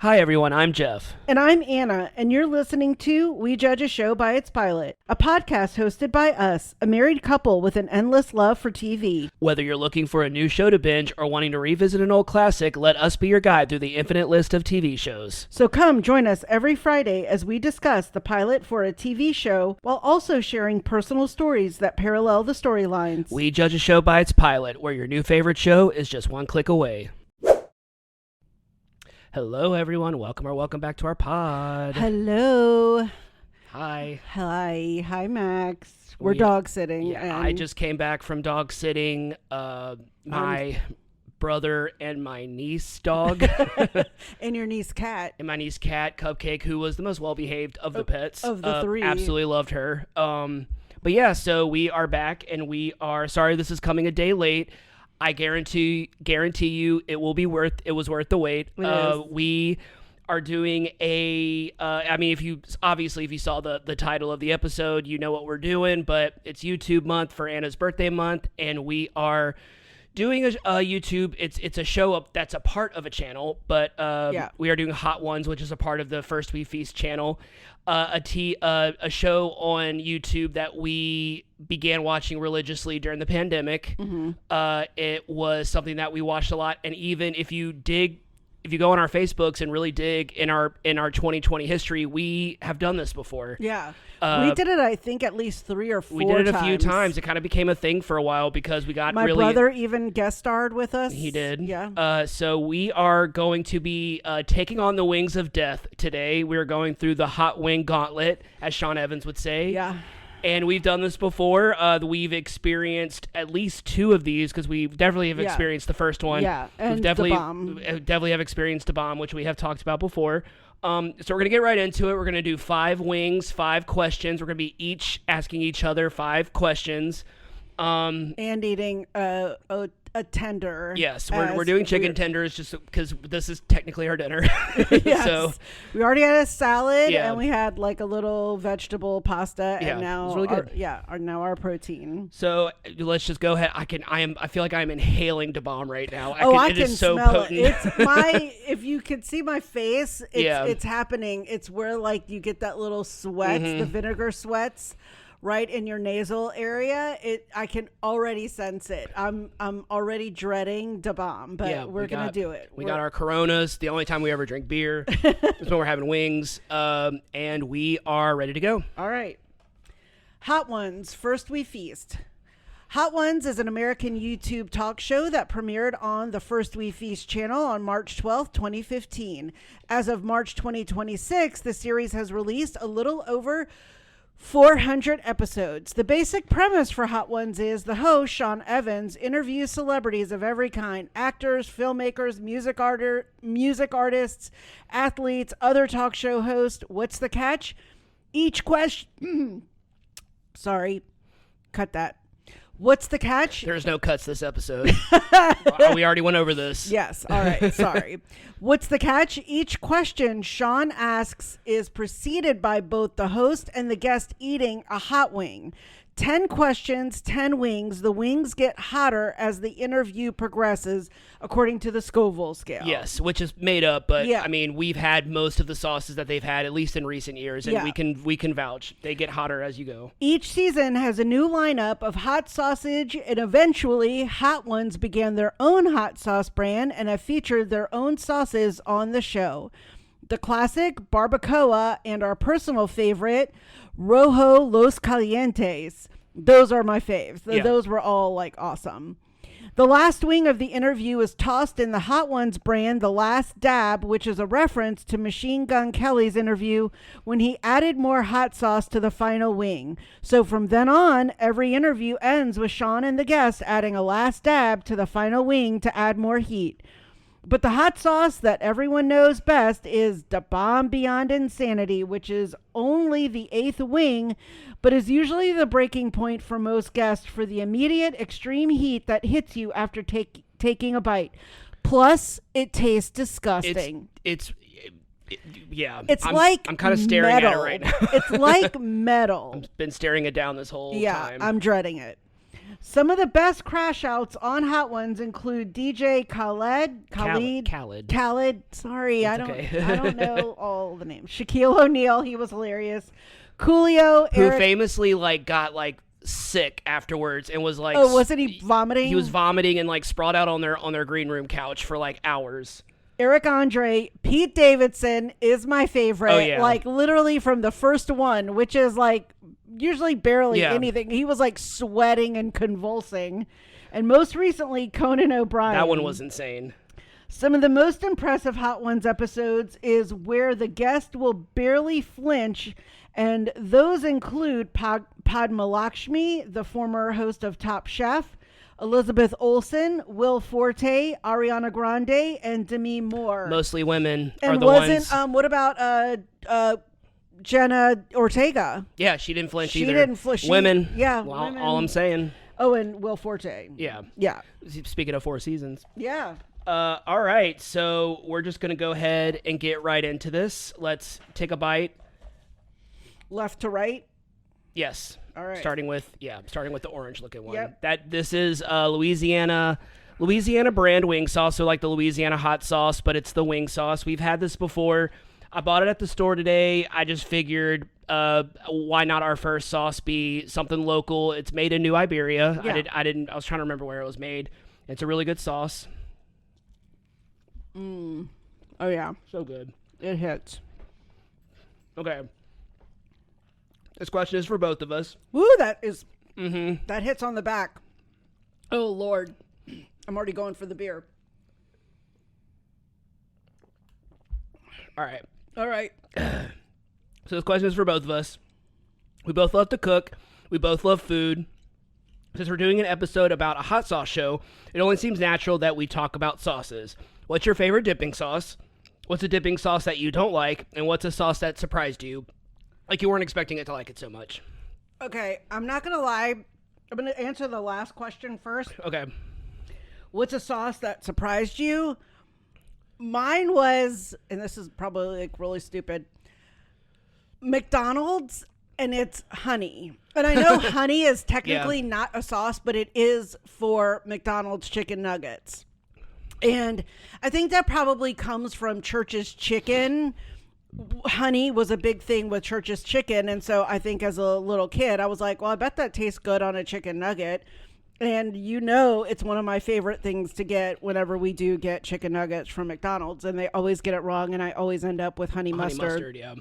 Hi everyone, I'm Jeff. And I'm Anna, and you're listening to We Judge a Show by Its Pilot, a podcast hosted by us, a married couple with an endless love for TV. Whether you're looking for a new show to binge or wanting to revisit an old classic, let us be your guide through the infinite list of TV shows. So come join us every Friday as we discuss the pilot for a TV show while also sharing personal stories that parallel the storylines. We Judge a Show by Its Pilot, where your new favorite show is just one click away. Hello everyone, welcome back to our pod. Hello. Hi. Hi Max. We're dog sitting. Yeah, I just came back from dog sitting my brother and my niece dog. And your niece cat. And my niece cat, Cupcake, who was the most well-behaved of the pets. Of the three. Absolutely loved her. But yeah, so we are back, and we are sorry this is coming a day late. I guarantee you it was worth the wait. We are doing if you saw the title of the episode, you know what we're doing, but it's YouTube month for Anna's birthday month, and we are doing a YouTube. It's a show that's a part of a channel, but we are doing Hot Ones, which is a part of the First We Feast channel. A show on YouTube that we began watching religiously during the pandemic. Mm-hmm. It was something that we watched a lot, and even if you go on our Facebooks and really dig in our 2020 history, we have done this before. Yeah. We did it, I think, at least 3 or 4 times. We did it a few times. It kind of became a thing for a while because we got My brother even guest starred with us. He did. Yeah. So we are going to be taking on the wings of death today. We're going through the hot wing gauntlet, as Sean Evans would say. Yeah. And we've done this before. We've experienced at least 2 of these because we definitely have experienced the first one. Yeah, and we've definitely have experienced the bomb, which we have talked about before. So we're going to get right into it. We're going to do 5 wings, 5 questions. We're going to be each asking each other 5 questions. And eating a tender. Yes, we're doing chicken tenders just because this is technically our dinner. Yes. So we already had a salad and we had like a little vegetable pasta, and now it was really good. Now our protein. So let's just go ahead. I feel like I am inhaling Da Bomb right now. I can is so smell potent. it. It's if you could see my face, it's happening. It's where like you get that little sweats, the vinegar sweats. Right in your nasal area, I can already sense it. I'm already dreading Da Bomb, but we're gonna do it. We got our Coronas. The only time we ever drink beer is when we're having wings, and we are ready to go. All right, Hot Ones. First we feast. Hot Ones is an American YouTube talk show that premiered on the First We Feast channel on March 12th, 2015. As of March 2026, the series has released a little over 400 episodes. The basic premise for Hot Ones is the host, Sean Evans, interviews celebrities of every kind: actors, filmmakers, music artists, athletes, other talk show hosts. What's the catch? Each question... Sorry. Cut that. What's the catch? There's no cuts this episode. We already went over this. Yes. All right. Sorry. What's the catch? Each question Sean asks is preceded by both the host and the guest eating a hot wing. 10 questions, 10 wings. The wings get hotter as the interview progresses, according to the Scoville scale. Yes, which is made up, but I mean, we've had most of the sauces that they've had, at least in recent years, and we can vouch. They get hotter as you go. Each season has a new lineup of hot sausage, and eventually Hot Ones began their own hot sauce brand and have featured their own sauces on the show. The classic barbacoa and our personal favorite, Rojo Los Calientes. Those are my faves. Those were all like awesome. The last wing of the interview is tossed in the Hot Ones brand, The Last Dab, which is a reference to Machine Gun Kelly's interview when he added more hot sauce to the final wing. So from then on, every interview ends with Sean and the guest adding a last dab to the final wing to add more heat. But the hot sauce that everyone knows best is Da Bomb Beyond Insanity, which is only the 8th wing, but is usually the breaking point for most guests for the immediate extreme heat that hits you after taking a bite. Plus, it tastes disgusting. It's I'm kind of staring at it right now. It's like metal. I've been staring it down this whole time. I'm dreading it. Some of the best crash outs on Hot Ones include DJ Khaled. Sorry, I don't know all the names. Shaquille O'Neal, he was hilarious. Coolio, who famously got sick afterwards and was like, oh, wasn't he vomiting? He was vomiting and sprawled out on their green room couch for hours. Eric Andre, Pete Davidson is my favorite. Oh, yeah. Literally from the first one, which is usually barely anything. He was sweating and convulsing. And most recently, Conan O'Brien. That one was insane. Some of the most impressive Hot Ones episodes is where the guest will barely flinch, and those include Padma Lakshmi, the former host of Top Chef, Elizabeth Olsen, Will Forte, Ariana Grande, and Demi Moore. Mostly women and are the ones. What about Jenna Ortega? Yeah, she didn't flinch either. She didn't flinch. Women. Yeah, women. All I'm saying. Oh, and Will Forte. Yeah. Yeah. Speaking of Four Seasons. Yeah. All right, so we're just going to go ahead and get right into this. Let's take a bite. Left to right? Yes. All right. Starting with the orange looking one. Yep. This is Louisiana brand wing sauce, so like the Louisiana hot sauce, but it's the wing sauce. We've had this before. I bought it at the store today. I just figured why not our first sauce be something local? It's made in New Iberia. Yeah. I was trying to remember where it was made. It's a really good sauce. Oh yeah. So good. It hits. Okay. This question is for both of us. Woo, that is that hits on the back. Oh Lord. I'm already going for the beer. All right. So this question is for both of us. We both love to cook. We both love food. Since we're doing an episode about a hot sauce show, it only seems natural that we talk about sauces. What's your favorite dipping sauce? What's a dipping sauce that you don't like? And what's a sauce that surprised you? Like you weren't expecting it to like it so much. Okay, I'm not going to lie. I'm going to answer the last question first. Okay. What's a sauce that surprised you? Mine was, and this is probably really stupid, McDonald's, and it's honey. And I know honey is technically not a sauce, but it is for McDonald's chicken nuggets. And I think that probably comes from Church's Chicken. Honey was a big thing with Church's Chicken. And so I think as a little kid, I was like, well, I bet that tastes good on a chicken nugget. And it's one of my favorite things to get whenever we do get chicken nuggets from McDonald's. And they always get it wrong. And I always end up with honey mustard. Yeah.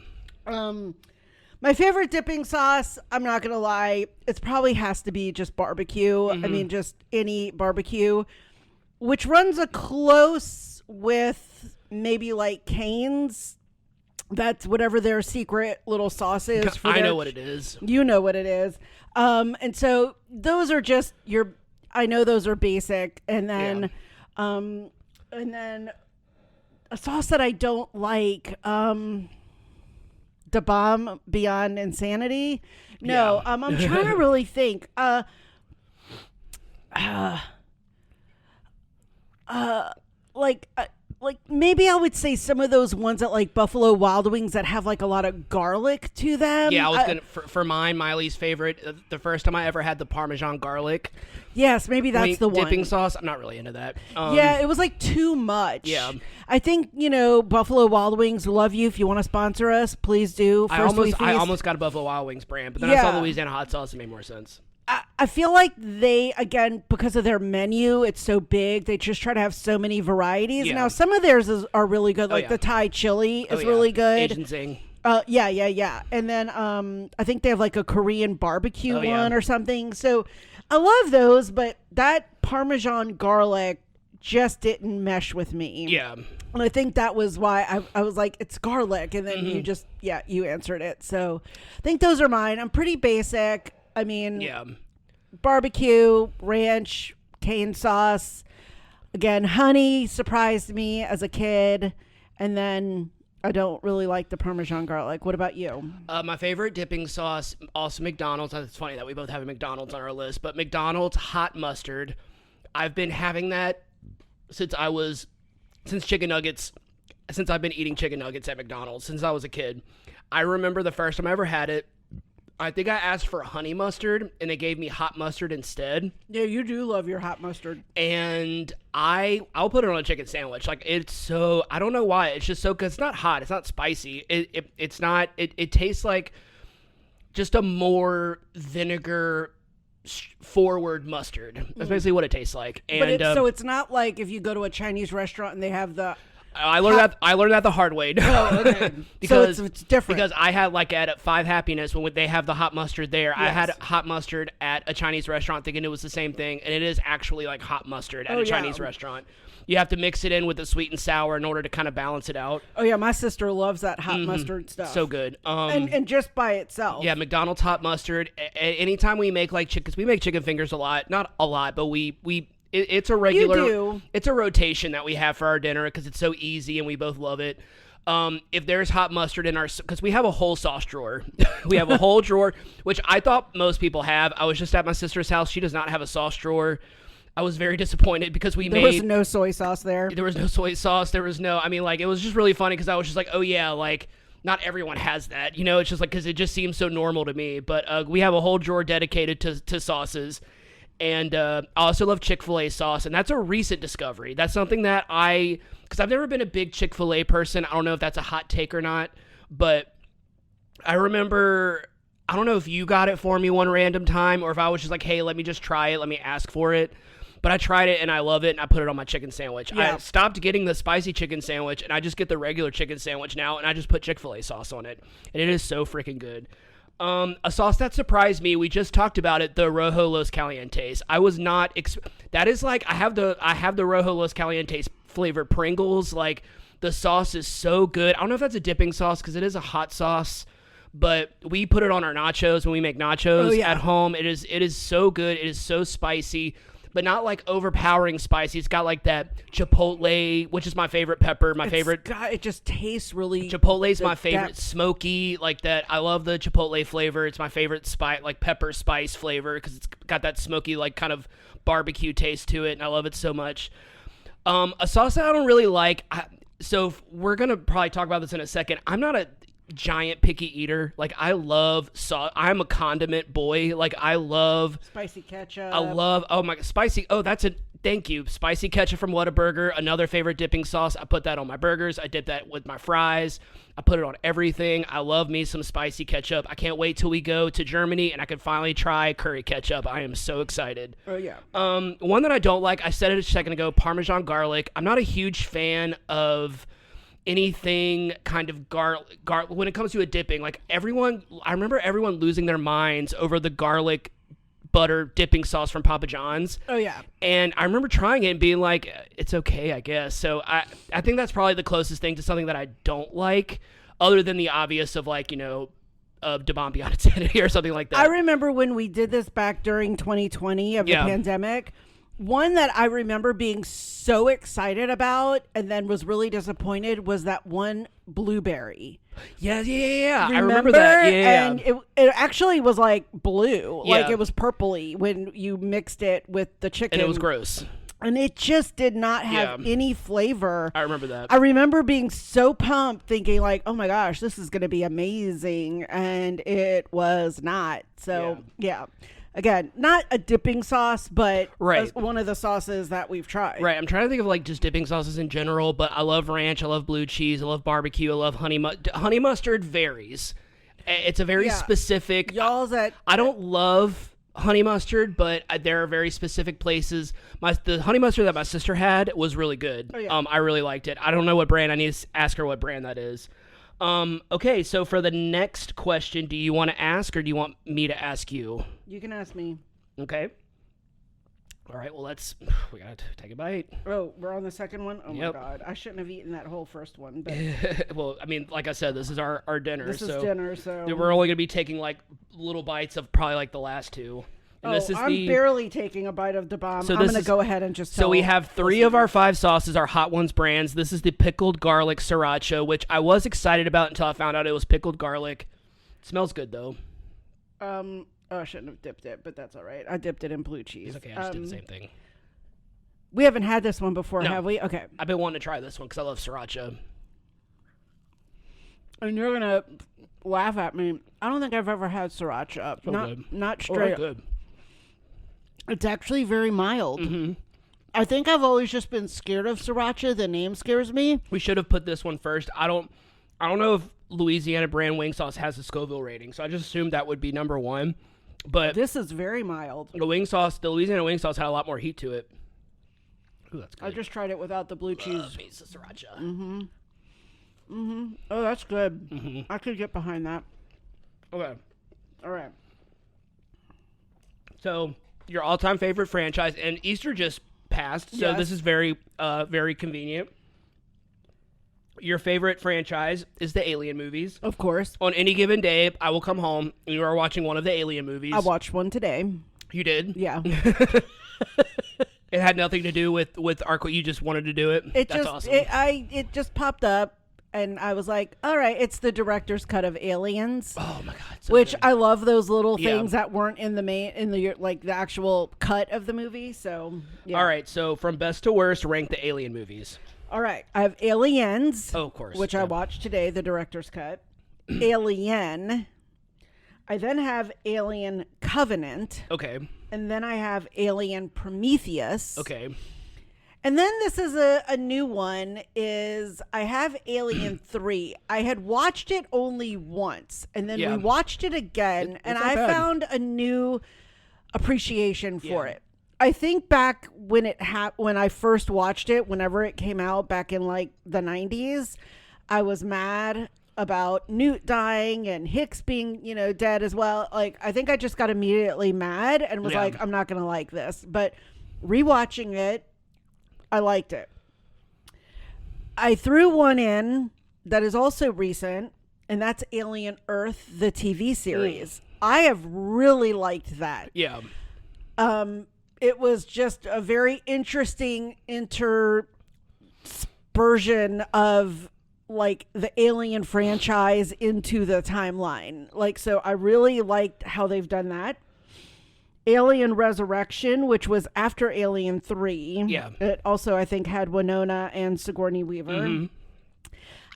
My favorite dipping sauce, I'm not going to lie, it probably has to be just barbecue. Mm-hmm. I mean, just any barbecue, which runs a close with maybe like Cane's. That's whatever their secret little sauce is. I know what it is. You know what it is. And so those are just I know those are basic. And then, and then a sauce that I don't like, Da Bomb Beyond Insanity. No, I'm trying to really think. Like maybe I would say some of those ones at like Buffalo Wild Wings that have like a lot of garlic to them. Yeah, I was gonna for mine, my least favorite. The first time I ever had the Parmesan garlic. Yes, maybe that's the one. Dipping sauce. I'm not really into that. Yeah, it was like too much. Yeah, I think Buffalo Wild Wings love you. If you want to sponsor us, please do. I almost got a Buffalo Wild Wings brand, but then I saw Louisiana hot sauce. It made more sense. I feel like they, again, because of their menu, it's so big, they just try to have so many varieties. Yeah. Now, some of theirs are really good. Like the Thai chili is really good. Asian Zing. Yeah. And then I think they have like a Korean barbecue one or something. So I love those, but that Parmesan garlic just didn't mesh with me. Yeah. And I think that was why I was like, it's garlic. And then you answered it. So I think those are mine. I'm pretty basic. I mean, barbecue, ranch, cane sauce. Again, honey surprised me as a kid. And then I don't really like the Parmesan garlic. What about you? My favorite dipping sauce, also McDonald's. It's funny that we both have a McDonald's on our list, but McDonald's hot mustard. I've been having that since chicken nuggets, since I've been eating chicken nuggets at McDonald's, since I was a kid. I remember the first time I ever had it. I think I asked for honey mustard, and they gave me hot mustard instead. Yeah, you do love your hot mustard. And I'll put it on a chicken sandwich. Like, it's so, I don't know why. It's just so, because it's not hot. It's not spicy. It's not, it tastes like just a more vinegar forward mustard. That's basically what it tastes like. And But so it's not like if you go to a Chinese restaurant and they have the... I learned that the hard way. Oh, okay. Because so it's different. Because I had like at Five Happiness when they have the hot mustard there. Yes. I had hot mustard at a Chinese restaurant thinking it was the same thing, and it is actually like hot mustard at a Chinese restaurant. You have to mix it in with the sweet and sour in order to kind of balance it out. Oh yeah, my sister loves that hot mustard stuff. So good. And just by itself. Yeah, McDonald's hot mustard. Anytime we make like because we make chicken fingers a lot, not a lot, but it's a regular. You do. It's a rotation that we have for our dinner because it's so easy and we both love it. If there's hot mustard in our, because we have a whole sauce drawer, we have a whole drawer, which I thought most people have. I was just at my sister's house; she does not have a sauce drawer. I was very disappointed because there was no soy sauce there. There was no soy sauce. There was no. I mean, like it was just really funny because I was just like, oh yeah, like. Not everyone has that, it's just like, because it just seems so normal to me. But we have a whole drawer dedicated to sauces. And I also love Chick-fil-A sauce. And that's a recent discovery. That's something that because I've never been a big Chick-fil-A person. I don't know if that's a hot take or not. But I remember, I don't know if you got it for me one random time or if I was just like, hey, let me just try it. Let me ask for it. But I tried it and I love it and I put it on my chicken sandwich. Yeah. I stopped getting the spicy chicken sandwich and I just get the regular chicken sandwich now and I just put Chick-fil-A sauce on it. And it is so freaking good. A sauce that surprised me, we just talked about it, the Rojo Los Calientes. I was not, that is like, I have the Rojo Los Calientes flavored Pringles. Like, the sauce is so good. I don't know if that's a dipping sauce because it is a hot sauce. But we put it on our nachos when we make nachos at home. It is so good. It is so spicy. But not like overpowering spicy. It's got like that chipotle, which is my favorite pepper. It just tastes really. Chipotle's my favorite, smoky like that. I love the chipotle flavor. It's my favorite pepper spice flavor because it's got that smoky like kind of barbecue taste to it, and I love it so much. A sauce that I don't really like. So we're gonna probably talk about this in a second. I'm not a giant picky eater. Like, I love sauce. I'm a condiment boy. Like, I love spicy ketchup. I love spicy. Oh, thank you. Spicy ketchup from Whataburger, another favorite dipping sauce. I put that on my burgers. I dip that with my fries. I put it on everything. I love me some spicy ketchup. I can't wait till we go to Germany and I can finally try curry ketchup. I am so excited. Oh yeah. One that I don't like, I said it a second ago, Parmesan garlic. I'm not a huge fan of anything kind of garlic when it comes to a dipping. Like, I remember everyone losing their minds over the garlic butter dipping sauce from Papa John's. Oh yeah. And I remember trying it and being like, it's okay, I guess. So I think that's probably the closest thing to something that I don't like, other than the obvious of like, of Da Bombi on Insanity or something like that. I remember when we did this back during 2020 of the pandemic. One that I remember being so excited about and then was really disappointed was that one blueberry. Yeah. I remember that. Yeah. And it actually was like blue. Yeah. Like, it was purpley when you mixed it with the chicken. And it was gross. And it just did not have any flavor. I remember that. I remember being so pumped thinking like, oh my gosh, this is going to be amazing. And it was not. So, yeah. Again, not a dipping sauce, but one of the sauces that we've tried. Right. I'm trying to think of like just dipping sauces in general, but I love ranch, I love blue cheese, I love barbecue, I love honey mustard varies. It's a very specific. I don't love honey mustard, but there are very specific places. The honey mustard that my sister had was really good. Oh, yeah. I really liked it. I don't know what brand. I need to ask her what brand that is. Okay, so for the next question, do you want to ask or do you want me to ask you? You can ask me. Okay. All right, well, we got to take a bite. Oh, we're on the second one? Oh, my God. I shouldn't have eaten that whole first one. But well, I mean, like I said, this is our dinner. This is dinner, so. We're only going to be taking, like, little bites of probably, like, the last two. And I'm barely taking a bite of Da Bomb. So I'm going to go ahead and just tell. So we have 3 of our 5 sauces, our Hot Ones brands. This is the pickled garlic sriracha, which I was excited about until I found out it was pickled garlic. It smells good, though. I shouldn't have dipped it, but that's all right. I dipped it in blue cheese. It's okay, I just did the same thing. We haven't had this one before, have we? Okay. I've been wanting to try this one because I love sriracha. And you're gonna laugh at me. I don't think I've ever had sriracha. So good. Not Oh, straight. that's good. It's actually very mild. Mm-hmm. I think I've always just been scared of sriracha. The name scares me. We should have put this one first. I don't know if Louisiana brand wing sauce has a Scoville rating, so I just assumed that would be number one. But This is very mild. the Louisiana wing sauce had a lot more heat to it. Ooh, that's good. I just tried it without the blue cheese. Piece of sriracha. Oh, that's good. Mm-hmm. I could get behind that. Okay. All right. So your all-time favorite franchise, and Easter just passed, so Yes. this is very, very convenient. Your favorite franchise is the Alien movies. Of course. On any given day, I will come home and you are watching one of the Alien movies. I watched one today. You did? Yeah. It had nothing to do with Arco. You just wanted to do it. It That's just awesome. it just popped up, and I was like, all right, it's the director's cut of Aliens. Oh my god! So Which good. I love those little Yeah. things that weren't in the like the actual cut of the movie. So yeah. All right. So from best to worst, rank the Alien movies. All right. I have Aliens, Oh, of course. which I watched today, the director's cut. Alien. I then have Alien Covenant, Okay. and then I have Alien Prometheus. Okay. And then this is a new one is I have Alien 3. I had watched it only once, and then Yeah. we watched it again, and not I bad. found a new appreciation for Yeah. it. I think back when when I first watched it, whenever it came out back in like the 90s, I was mad about Newt dying and Hicks being, dead as well. Like, I think I just got immediately mad and was Yeah. like, I'm not going to like this. But rewatching it, I liked it. I threw one in that is also recent, and that's Alien Earth, the TV series. I have really liked that. Yeah. It was just a very interesting interspersion of like the Alien franchise into the timeline. Like, so I really liked how they've done that. Alien Resurrection, which was after Alien 3. Yeah. It also, I think, had Winona and Sigourney Weaver. Mm-hmm.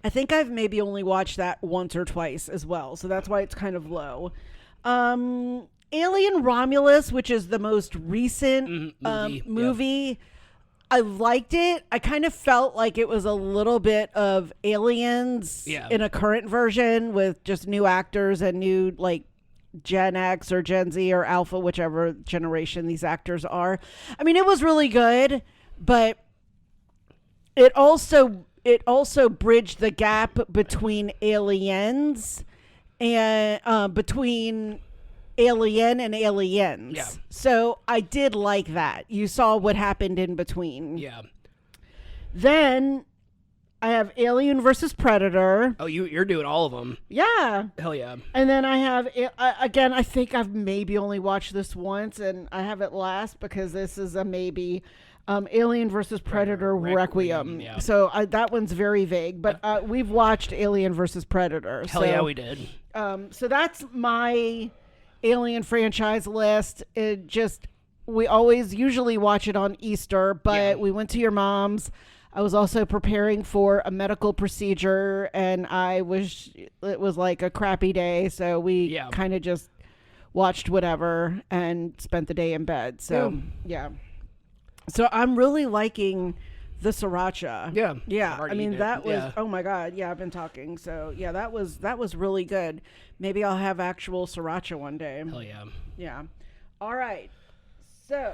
I think I've maybe only watched that once or twice as well, so that's why it's kind of low. Alien Romulus, which is the most recent movie. I liked it. I kind of felt like it was a little bit of Aliens in a current version with just new actors and new like Gen X or Gen Z or Alpha, whichever generation these actors are. I mean, it was really good, but it also bridged the gap between Aliens and between Alien and Aliens. Yeah. So I did like that. You saw what happened in between. Yeah. Then I have Alien versus Predator. Oh, you're doing all of them. Yeah. Hell yeah. And then I have, again, I think I've maybe only watched this once, and I have it last because this is a maybe. Alien versus Predator Requiem. Yeah. So that one's very vague, but we've watched Alien versus Predator. Hell yeah, we did. So that's my Alien franchise list. We always usually watch it on Easter, but we went to your mom's. I was also preparing for a medical procedure, and it was like a crappy day, so we kind of just watched whatever and spent the day in bed. So yeah. So I'm really liking the sriracha. Yeah. Yeah. I've already I mean, eaten that it. was, Yeah. oh my God. Yeah. I've been talking. So yeah, that was really good. Maybe I'll have actual sriracha one day. Hell yeah. Yeah. All right. So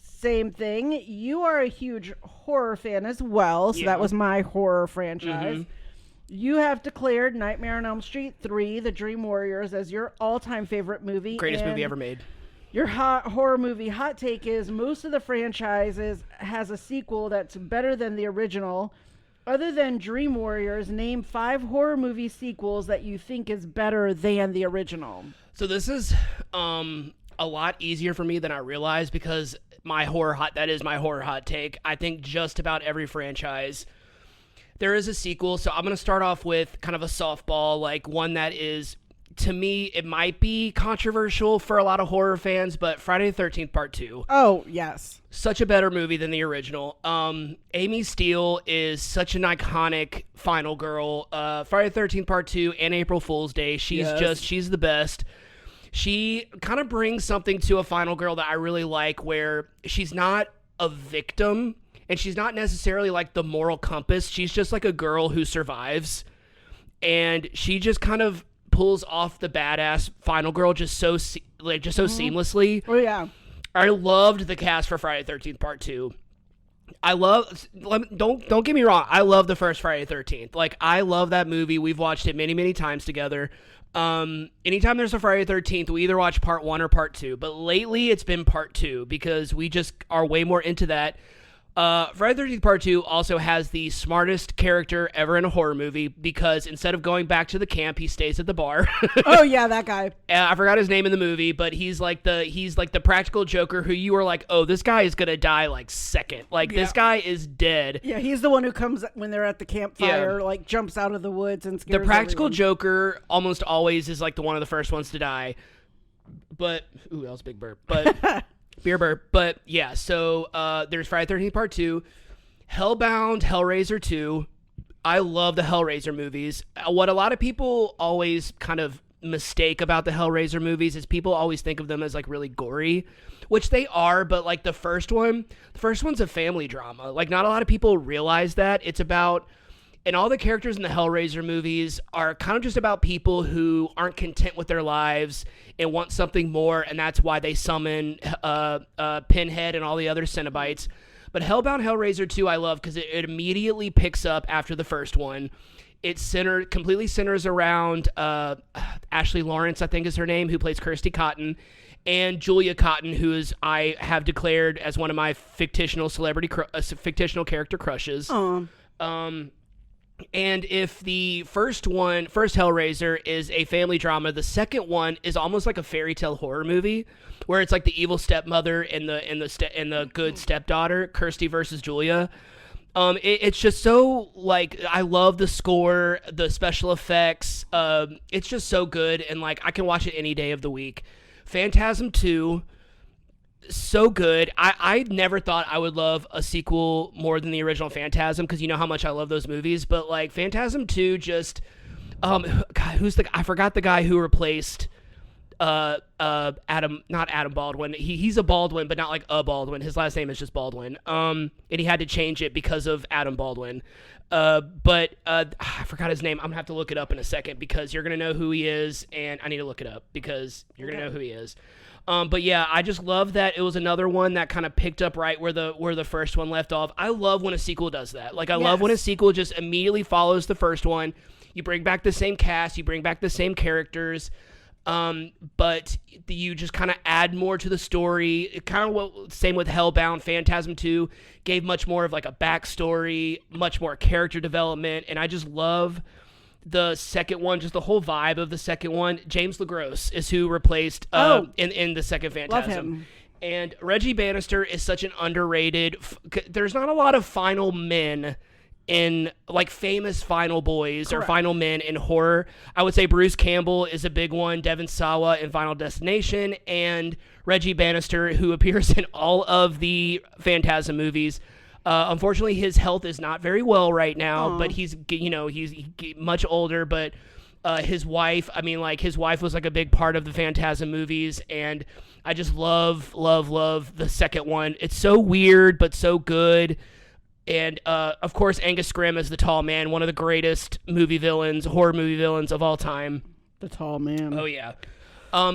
same thing. You are a huge horror fan as well. So that was my horror franchise. Mm-hmm. You have declared Nightmare on Elm Street 3, The Dream Warriors, as your all-time favorite movie. Greatest movie and ever made. your horror movie hot take is most of the franchises has a sequel that's better than the original. Other than Dream Warriors, name 5 horror movie sequels that you think is better than the original. So this is a lot easier for me than I realized because that is my horror hot take. I think just about every franchise there is a sequel. So I'm going to start off with kind of a softball, like one that is to me, it might be controversial for a lot of horror fans, but Friday the 13th Part 2. Oh, yes. Such a better movie than the original. Amy Steele is such an iconic final girl. Friday the 13th Part 2 and April Fool's Day. She's the best. She kind of brings something to a final girl that I really like, where she's not a victim and she's not necessarily like the moral compass. She's just like a girl who survives. And she just kind of pulls off the badass final girl just so seamlessly. Oh yeah, I loved the cast for Friday the 13th Part 2. Don't get me wrong, I love the first Friday the 13th. Like, I love that movie. We've watched it many times together. Anytime there's a Friday the 13th, we either watch Part 1 or Part 2. But lately it's been Part 2 because we just are way more into that. Friday the 13th Part 2 also has the smartest character ever in a horror movie, because instead of going back to the camp, he stays at the bar. Oh yeah, that guy. I forgot his name in the movie, but he's like the practical Joker who you were like, oh, this guy is gonna die like second. Like, this guy is dead. Yeah, he's the one who comes when they're at the campfire, like jumps out of the woods and scares the practical everyone. Joker almost always is like the one of the first ones to die. But ooh, that was a big burp. But beer burp. But yeah, so there's Friday the 13th Part 2, Hellbound, Hellraiser 2. I love the Hellraiser movies. What a lot of people always kind of mistake about the Hellraiser movies is people always think of them as like really gory, which they are, but like the first one's a family drama. Like, not a lot of people realize that. It's about, and all the characters in the Hellraiser movies are kind of just about people who aren't content with their lives and want something more, and that's why they summon Pinhead and all the other Cenobites. But Hellbound Hellraiser 2 I love because it immediately picks up after the first one. It completely centers around Ashley Lawrence, I think is her name, who plays Kirsty Cotton, and Julia Cotton, who is, I have declared as one of my fictional character crushes. And if the first Hellraiser is a family drama, the second one is almost like a fairy tale horror movie, where it's like the evil stepmother and the good stepdaughter, Kirsty versus Julia. It's just so, like, I love the score, the special effects. It's just so good, and like I can watch it any day of the week. Phantasm 2. So good. I never thought I would love a sequel more than the original Phantasm, because you know how much I love those movies. But like Phantasm 2 just God, I forgot the guy who replaced not Adam Baldwin. He's a Baldwin, but not like a Baldwin. His last name is just Baldwin. And he had to change it because of Adam Baldwin. But I forgot his name. I'm gonna have to look it up in a second, because you're gonna know who he is, and I need to look it up because you're gonna know who he is. But yeah, I just love that it was another one that kind of picked up right where the first one left off. I love when a sequel does that. Like, I love when a sequel just immediately follows the first one. You bring back the same cast, you bring back the same characters, but you just kind of add more to the story. Kind of same with Hellbound. Phantasm 2 gave much more of like a backstory, much more character development, and I just love the second one, just the whole vibe of the second one. James LeGros is who replaced in the second Phantasm. Love him. And Reggie Bannister is such an underrated. There's not a lot of final men in, like, famous final boys or final men in horror. I would say Bruce Campbell is a big one, Devon Sawa in Final Destination, and Reggie Bannister, who appears in all of the Phantasm movies. Unfortunately, his health is not very well right now, but he's much older, but his wife was like a big part of the Phantasm movies, and I just love the second one. It's so weird, but so good. And, of course, Angus Scrimm is the Tall Man, one of the greatest horror movie villains of all time. The Tall Man. Oh, yeah.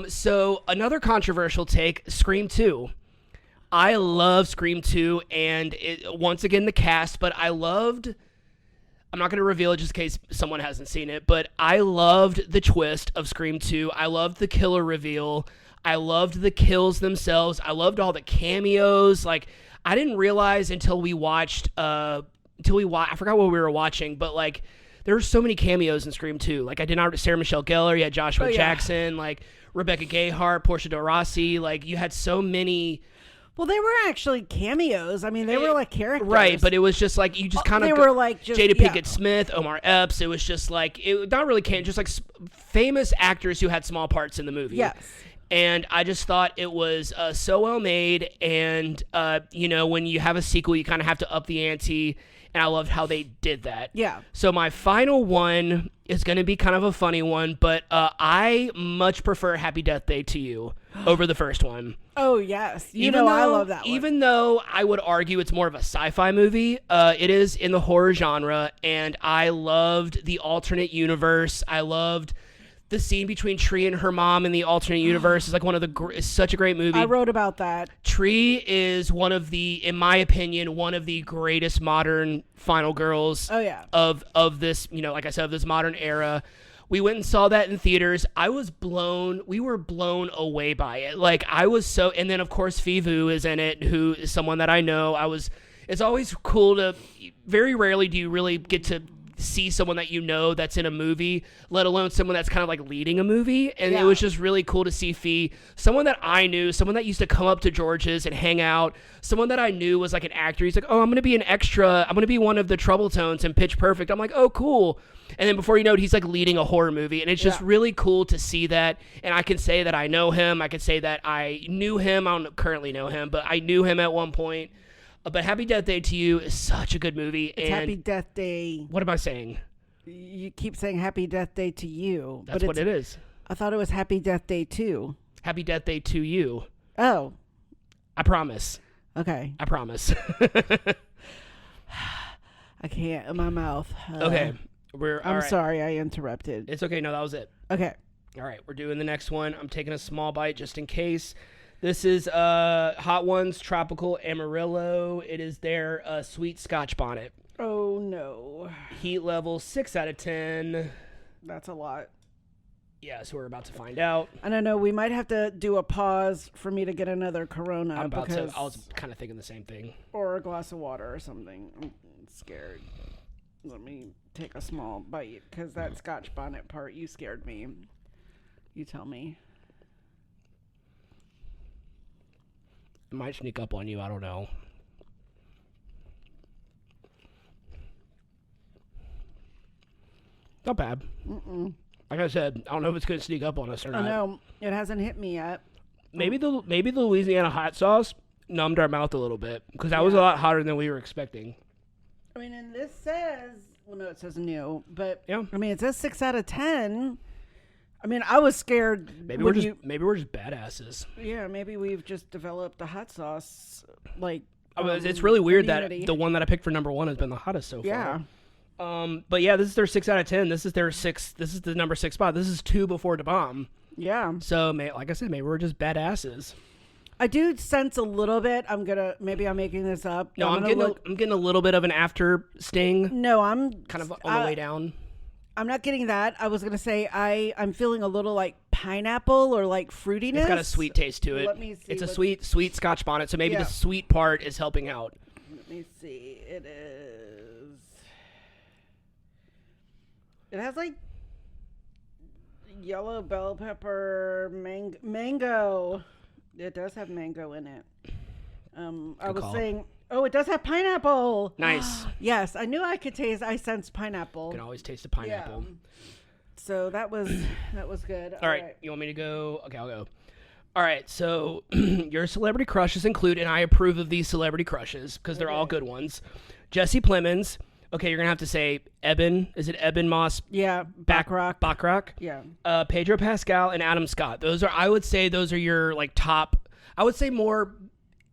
So another controversial take, Scream 2. I love Scream 2, and once again, the cast, but I'm not going to reveal it just in case someone hasn't seen it, but I loved the twist of Scream 2. I loved the killer reveal. I loved the kills themselves. I loved all the cameos. Like, I didn't realize until we watched, I forgot what we were watching, but like, there were so many cameos in Scream 2. Like, I did not, Sarah Michelle Gellar, you had Joshua Jackson, like Rebecca Gayheart, Portia de Rossi, like, you had so many. Well, they were actually cameos. I mean, they were like characters. Right, but it was just like, you just kind of... They were like just... Jada Pinkett Smith, Omar Epps. It was just like... not really just like famous actors who had small parts in the movie. Yes. And I just thought it was so well made. And, when you have a sequel, you kind of have to up the ante. And I loved how they did that. Yeah. So my final one is going to be kind of a funny one, but I much prefer Happy Death Day to You over the first one. Oh, yes. I love that one. Even though I would argue it's more of a sci-fi movie, it is in the horror genre, and I loved the alternate universe. I loved the scene between Tree and her mom in the alternate universe. Is like it's such a great movie. I wrote about that. Tree is in my opinion, one of the greatest modern final girls. Oh yeah. Of this, like I said, of this modern era. We went and saw that in theaters. We were blown away by it. Like I was so, and then of course Phi Vu is in it, who is someone that I know. It's always cool very rarely do you really get to see someone that that's in a movie, let alone someone that's kind of like leading a movie. And It was just really cool to see Phi, someone that I knew, someone that used to come up to George's and hang out, someone that I knew was like an actor. He's like, oh, I'm going to be an extra. I'm going to be one of the Trouble Tones in Pitch Perfect. I'm like, oh, cool. And then before you know it, he's like leading a horror movie. And it's just really cool to see that. And I can say that I know him. I can say that I knew him. I don't currently know him, but I knew him at one point. But Happy Death Day to You is such a good movie. It's Happy Death Day. What am I saying? You keep saying Happy Death Day to You. That's what it is. I thought it was Happy Death Day 2. Happy Death Day to You. Oh. I promise. Okay. I promise. I can't in my mouth. Okay. I'm sorry I interrupted. It's okay. No, that was it. Okay. All right. We're doing the next one. I'm taking a small bite just in case. This is Hot Ones Tropical Amarillo. It is their sweet Scotch bonnet. Oh, no. Heat level 6 out of 10. That's a lot. Yeah, so we're about to find out. I don't know. We might have to do a pause for me to get another Corona. I was kind of thinking the same thing. Or a glass of water or something. I'm scared. Let me take a small bite, because that Scotch bonnet part, you scared me. You tell me. It might sneak up on you. I don't know. Not bad. Mm-mm. Like I said, I don't know if it's going to sneak up on us or not. I know. It hasn't hit me yet. Maybe the Louisiana hot sauce numbed our mouth a little bit, because that was a lot hotter than we were expecting. I mean, and this says... Well, no, it says new. But, yeah. I mean, it says 6 out of 10. I mean, I was scared. Maybe we're just badasses. Yeah, maybe we've just developed a hot sauce, like. It's really weird immunity. that the one that I picked for number 1 has been the hottest so far. Yeah. But yeah, this is their 6 out of 10. This is their 6. This is the number 6 spot. This is 2 before Da Bomb. Yeah. So, like I said, maybe we're just badasses. I do sense a little bit. Maybe I'm making this up. No, I'm getting a little bit of an after sting. No, I'm kind of on the way down. I'm not getting that. I was going to say I'm feeling a little like pineapple or like fruitiness. It's got a sweet taste to it. Let me see. It's a sweet Scotch bonnet, so maybe the sweet part is helping out. Let me see. It has like yellow bell pepper, mango. It does have mango in it. I was saying... Oh, it does have pineapple. Nice. Yes, I knew I could taste. I sensed pineapple. You can always taste the pineapple. Yeah. So that was good. All right. You want me to go? Okay, I'll go. All right. So your celebrity crushes include, and I approve of these celebrity crushes because they're all good ones. Jesse Plemons. Okay, you're gonna have to say Eben. Is it Eben Moss? Yeah. Bachrach. Yeah. Pedro Pascal and Adam Scott. I would say those are your like top. I would say more.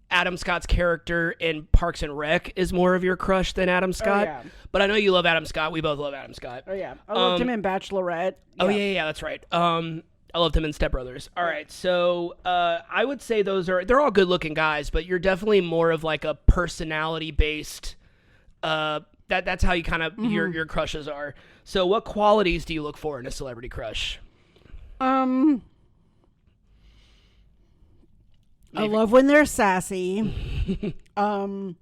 Adam Scott's character in Parks and Rec is more of your crush than Adam Scott. Oh, yeah. But I know you love Adam Scott. We both love Adam Scott. Oh, yeah. I loved him in Bachelorette. Yeah. Oh, yeah, that's right. I loved him in Step Brothers. All right, so I would say they're all good-looking guys, but you're definitely more of like a personality-based, that's how you kind of, your crushes are. So what qualities do you look for in a celebrity crush? I love when they're sassy. I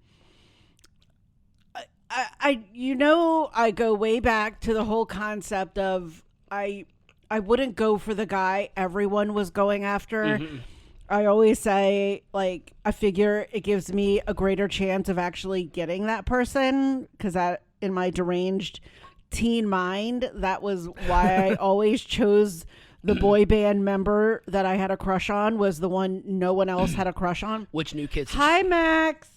go way back to the whole concept of I wouldn't go for the guy everyone was going after. I always say, like, I figure it gives me a greater chance of actually getting that person, because that, in my deranged teen mind, that was why I always chose the boy band member that I had a crush on, was the one no one else had a crush on. Which New Kids? Hi, Max.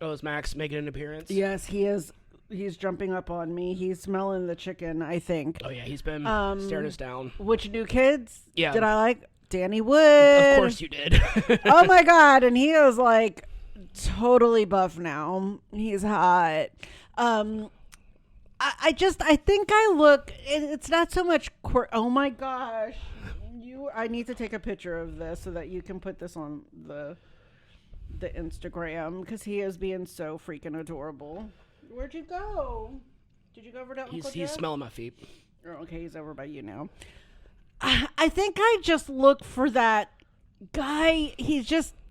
Oh, is Max making an appearance? Yes, he is. He's jumping up on me. He's smelling the chicken, I think. Oh, yeah, he's been staring us down. Which New Kids? Yeah. Did I like? Danny Wood. Of course you did. Oh my God. And he is like totally buff now. He's hot. I think I look, it's not so much, oh my gosh. I need to take a picture of this so that you can put this on the Instagram, because he is being so freaking adorable. Where'd you go? Did you go over to Uncle Jeff? He's smelling my feet. Oh, okay, he's over by you now. I think I just look for that guy. He's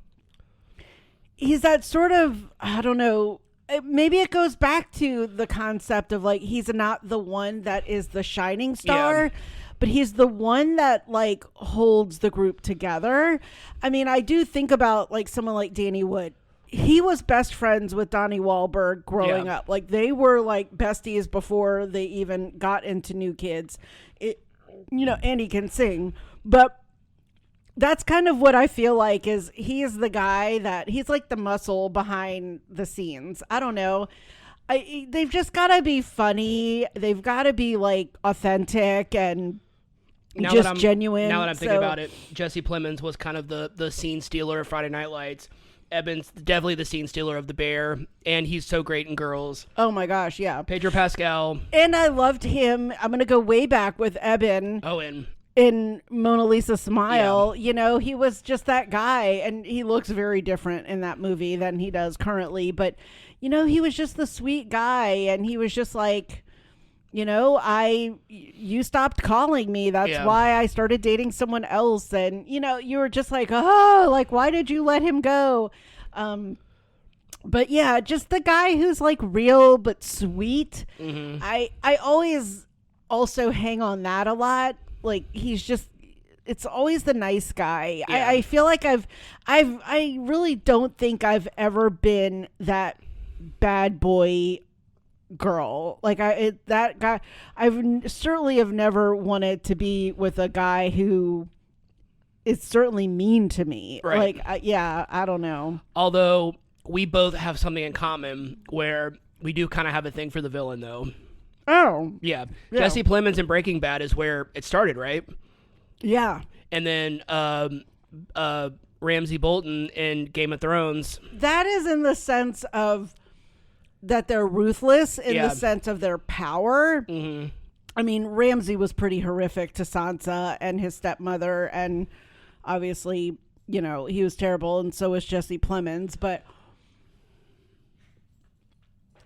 that sort of, I don't know, maybe it goes back to the concept of like, he's not the one that is the shining star, yeah, but he's the one that like holds the group together. I mean, I do think about like someone like Danny Wood. He was best friends with Donnie Wahlberg growing up. Like, they were like besties before they even got into New Kids. Andy can sing, but that's kind of what I feel like is he is the guy that he's like the muscle behind the scenes. I don't know. They've just got to be funny. They've got to be like authentic and just genuine. Now that I'm thinking about it, Jesse Plemons was kind of the scene stealer of Friday Night Lights. Eben's definitely the scene stealer of The Bear, and he's so great in Girls. Oh my gosh, yeah. Pedro Pascal. And I loved him. I'm going to go way back with Eben. Oh, and in Mona Lisa Smile, he was just that guy, and he looks very different in that movie than he does currently, but he was just the sweet guy, and he was just like, you stopped calling me. That's why I started dating someone else. And, you were just like, oh, like, why did you let him go? But yeah, just the guy who's like real, but sweet. Mm-hmm. I always also hang on that a lot. Like, it's always the nice guy. Yeah. I feel like I really don't think I've ever been that bad boy girl. Like that guy, certainly have never wanted to be with a guy who is certainly mean to me. Right. Like, I don't know. Although we both have something in common where we do kind of have a thing for the villain, though. Oh. Yeah. Jesse Plemons in Breaking Bad is where it started, right? Yeah. And then Ramsay Bolton in Game of Thrones. That is in the sense of that they're ruthless in the sense of their power. Mm-hmm. I mean, Ramsay was pretty horrific to Sansa and his stepmother, and obviously, he was terrible, and so was Jesse Plemons. But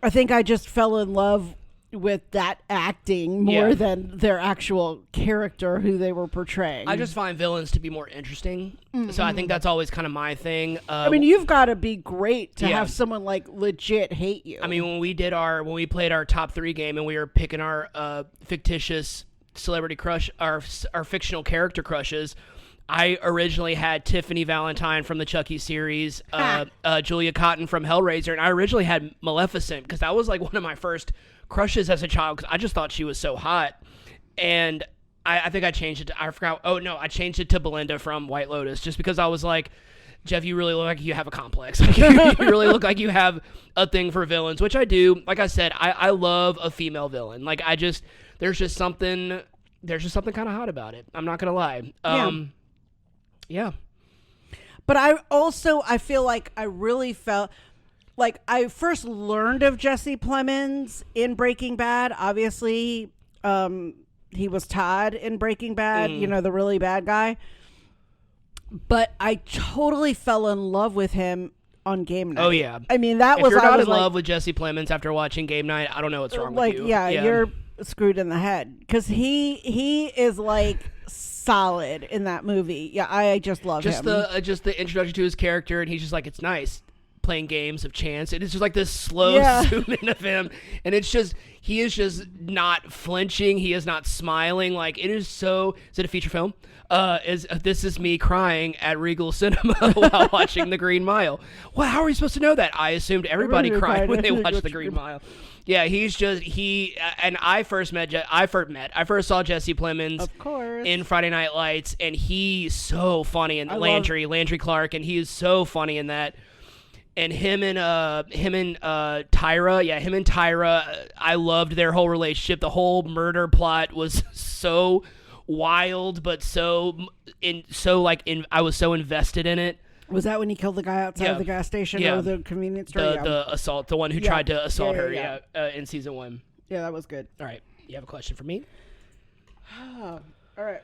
I think I just fell in love with that acting more than their actual character who they were portraying. I just find villains to be more interesting. Mm-hmm. So I think that's always kind of my thing. I mean, you've got to be great to have someone like legit hate you. I mean, when we played our top 3 game and we were picking our fictitious celebrity crush, our fictional character crushes, I originally had Tiffany Valentine from the Chucky series, Julia Cotton from Hellraiser, and I originally had Maleficent because that was like one of my first crushes as a child because I just thought she was so hot. And I think I changed it to, I changed it to Belinda from White Lotus just because I was like, Jeff, you really look like you have a complex. You really look like you have a thing for villains, which I do. Like I said, I love a female villain. Like there's just something kind of hot about it. I'm not going to lie. Yeah. But I feel like I really felt like I first learned of Jesse Plemons in Breaking Bad. Obviously, he was Todd in Breaking Bad, the really bad guy. But I totally fell in love with him on Game Night. Oh, yeah. I mean, if you're not in love with Jesse Plemons after watching Game Night, I don't know what's wrong with you. Yeah, you're screwed in the head. Because he is like solid in that movie. Yeah, I just love him. Just the introduction to his character, and he's just like, it's nice. playing games of chance. It is just like this slow zoom in of him, and it's just he is just not flinching. He is not smiling. Like it is so. Is it a feature film? This is me crying at Regal Cinema while watching The Green Mile. Well, how are you supposed to know that? I assumed everybody cried when they watched The Green Mile. Yeah, he's just and I first saw Jesse Plemons, of course, in Friday Night Lights, and he's so funny in Landry Clark, and he is so funny in that. And him and Tyra, I loved their whole relationship. The whole murder plot was so wild, but I was so invested in it. Was that when he killed the guy outside the gas station or the convenience store? The assault, the one who tried to assault her, in season 1. Yeah, that was good. All right, you have a question for me? All right.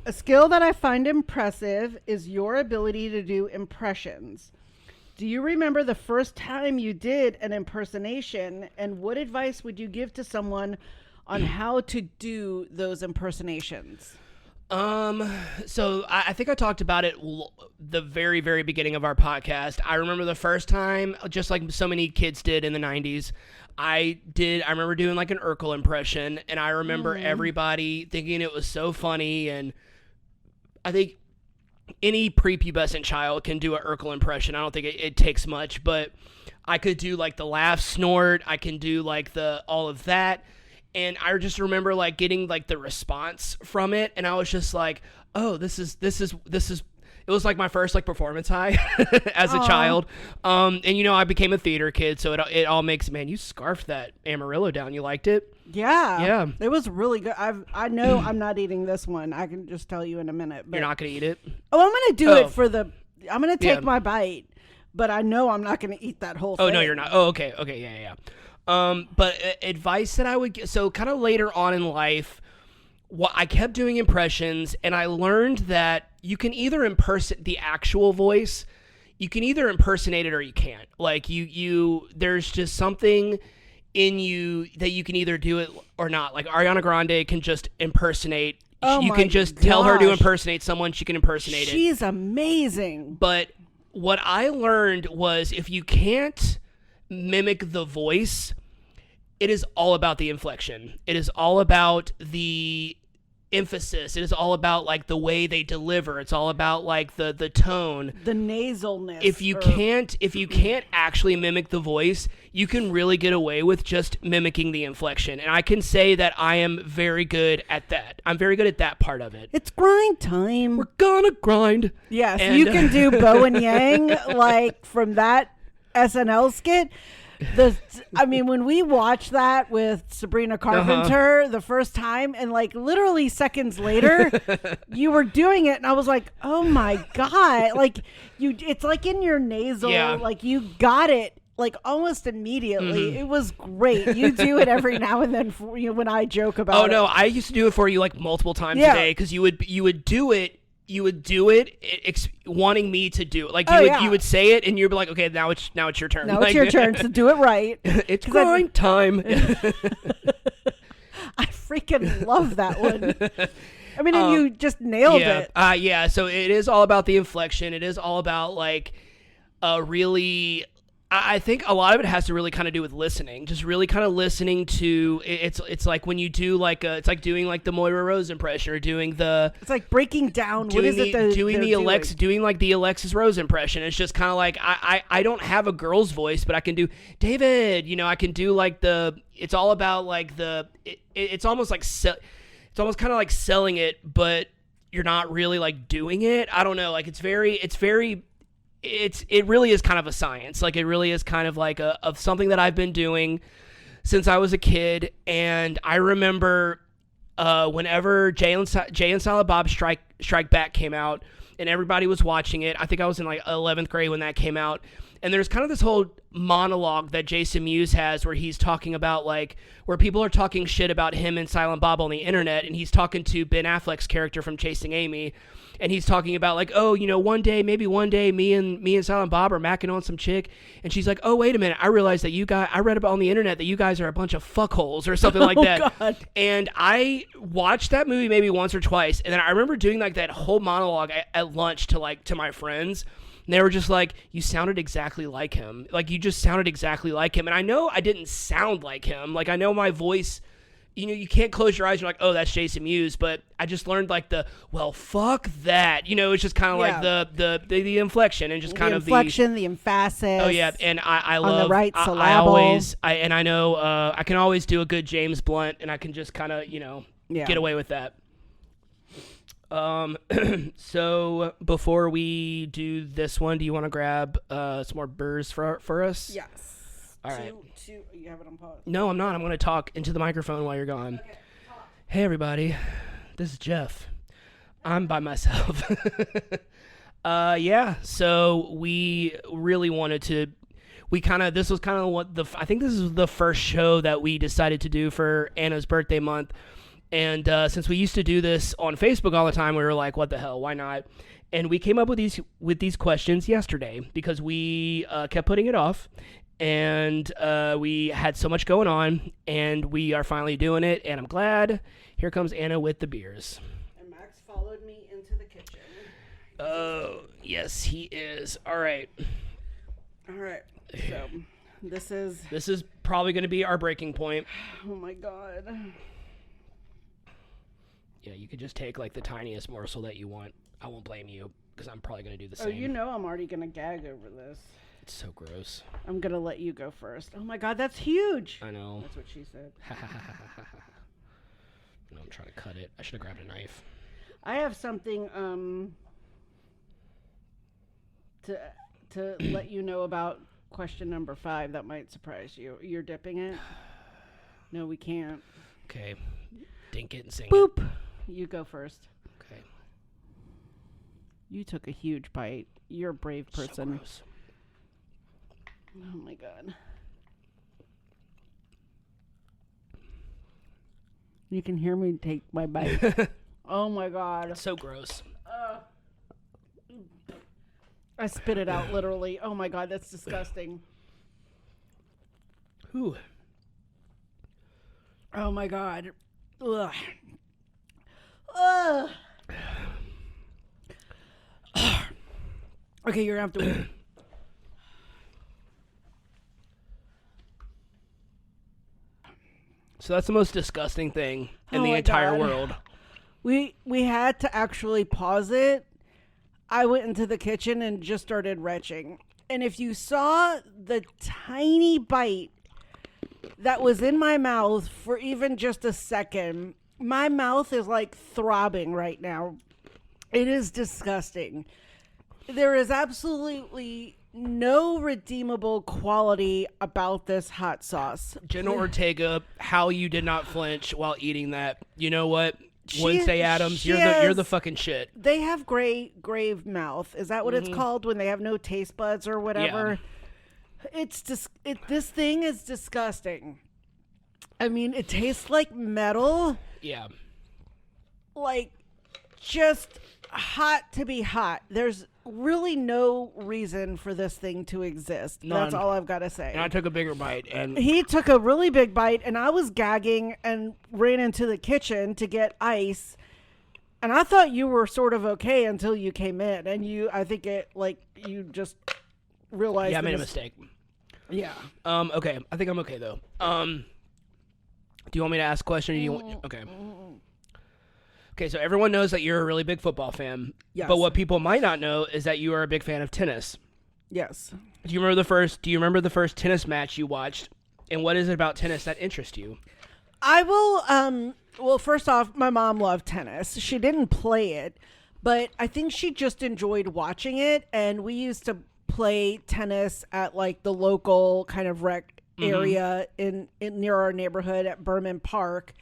A skill that I find impressive is your ability to do impressions. Do you remember the first time you did an impersonation, and what advice would you give to someone on how to do those impersonations? So I think I talked about it the very, very beginning of our podcast. I remember the first time, just like so many kids did in the 90s, I remember doing like an Urkel impression, and I remember everybody thinking it was so funny, and I think any prepubescent child can do an Urkel impression. I don't think it takes much, but I could do like the laugh snort, I can do like all of that. And I just remember like getting like the response from it, and I was just like, "Oh, this is." It was like my first like performance high as a child. And I became a theater kid, so it all makes. Man, you scarfed that Amarillo down. You liked it? Yeah. It was really good. I know I'm not eating this one. I can just tell you in a minute. But, you're not gonna eat it? Oh, I'm gonna do it for the. I'm gonna take my bite, but I know I'm not gonna eat that whole thing. Oh no, you're not. Oh, okay, yeah. But advice that I would get, so kind of later on in life, I kept doing impressions, and I learned that you can either impersonate the actual voice, you can either impersonate it or you can't. Like there's just something in you that you can either do it or not. Like Ariana Grande can just impersonate. You can just tell her to impersonate someone, she can impersonate it. She's amazing. But what I learned was if you can't mimic the voice, it is all about the inflection. It is all about the emphasis. It is all about like the way they deliver. It's all about like the tone, the nasalness. If you can't actually mimic the voice, you can really get away with just mimicking the inflection. And I can say that I am very good at that. I'm very good at that part of it. It's grind time. We're gonna grind. Yes, you can do Bo and Yang like from that SNL skit. When we watched that with Sabrina Carpenter the first time, and like literally seconds later, you were doing it, and I was like, "Oh my god!" Like it's like in your nasal, like you got it, like almost immediately. It was great. You do it every now and then for you when I joke about it. Oh no, I used to do it for you like multiple times a day because you would do it. You would do it wanting me to do it. Like you would say it, and you'd be like, "Okay, now it's your turn. Now it's your turn to do it right." It's grind time. I freaking love that one. I mean, and you just nailed it. So it is all about the inflection. It is all about like really. I think a lot of it has to really kind of do with listening, just really kind of listening to it's like when you do like it's like doing like the Moira Rose impression or doing the it's like breaking down doing like the Alexis Rose impression. It's just kind of like I don't have a girl's voice, but I can do David. I can do like it's all about like it's almost like it's almost kind of like selling it, but you're not really like doing it. I don't know, like it really is kind of a science. Like it really is kind of like of something that I've been doing since I was a kid. And I remember whenever Jay and Silent Bob Strike Back came out and everybody was watching it. I think I was in like 11th grade when that came out. And there's kind of this whole monologue that Jason Mewes has where he's talking about like where people are talking shit about him and Silent Bob on the internet, and he's talking to Ben Affleck's character from Chasing Amy. And he's talking about like, oh, maybe one day, me and Silent Bob are macking on some chick, and she's like, oh, wait a minute, I realized that I read about on the internet that you guys are a bunch of fuckholes or something like that. God. And I watched that movie maybe once or twice, and then I remember doing like that whole monologue at lunch to my friends. And they were just like, you sounded exactly like him. Like, you just sounded exactly like him. And I know I didn't sound like him. Like, I know my voice, you know, you can't close your eyes and you're like, oh, that's Jason Mewes. But I just learned like well, fuck that. You know, it's just kind of like the inflection and just kind of the inflection, the emphasis. Oh, yeah. And I love, on the right syllable. I know I can always do a good James Blunt, and I can just kind of, you know, get away with that. So before we do this one, do you want to grab some more burrs for us? Yes. All right. You have it on pause. No, I'm not. I'm going to talk into the microphone while you're gone. Okay, talk. Hey, everybody. This is Jeff. I'm by myself. Yeah. So we really wanted to. This was kind of I think this is the first show that we decided to do for Anna's birthday month. And since we used to do this on Facebook all the time, we were like, what the hell? Why not? And we came up with these questions yesterday because we kept putting it off. And we had so much going on, and we are finally doing it, and I'm glad. Here comes Anna with the beers. And Max followed me into the kitchen. Oh, yes, he is. All right. All right. So, this is probably going to be our breaking point. Oh, my God. Yeah, you could just take, like, the tiniest morsel that you want. I won't blame you, because I'm probably going to do the same. Oh, you know I'm already going to gag over this. It's so gross. I'm going to let you go first. Oh, my God, that's huge. I know. That's what she said. No, I'm trying to cut it. I should have grabbed a knife. I have something to let you know about question number 5 that might surprise you. You're dipping it? No, we can't. Okay. Dink it and sing Boop. it. You go first. Okay. You took a huge bite. You're a brave person. So gross. Oh, my God. You can hear me take my bite. Oh, my God. So gross. I spit it out, literally. Oh, my God, that's disgusting. Ooh. Oh, my God. Ugh. Ugh. Okay, you're going to have to... So that's the most disgusting thing in the my entire God. world. We had to actually pause it. I went into the kitchen and just started retching. And if you saw the tiny bite that was in my mouth for even just a second, my mouth is like throbbing right now. It is disgusting. There is absolutely no redeemable quality about this hot sauce. Jenna Ortega, how you did not flinch while eating that. You know what? Wednesday Addams, you're the fucking shit. They have grave mouth. Is that what it's called when they have no taste buds or whatever? Yeah. It's just this thing is disgusting. I mean, it tastes like metal. Yeah. Like just hot to be hot. There's really no reason for this thing to exist. None. That's all I've got to say. And I took a bigger bite, and he took a really big bite, and I was gagging and ran into the kitchen to get ice. And I thought you were sort of okay until you came in, and I think you just realized. Yeah, I made a mistake. Yeah. Okay. I think I'm okay though. Do you want me to ask a question? Or do you want? Okay. Okay, so everyone knows that you're a really big football fan. Yes. But what people might not know is that you are a big fan of tennis. Yes. Do you remember the first tennis match you watched? And what is it about tennis that interests you? I will well, first off, my mom loved tennis. She didn't play it, but I think she just enjoyed watching it, and we used to play tennis at like the local kind of rec area in near our neighborhood at Berman Park.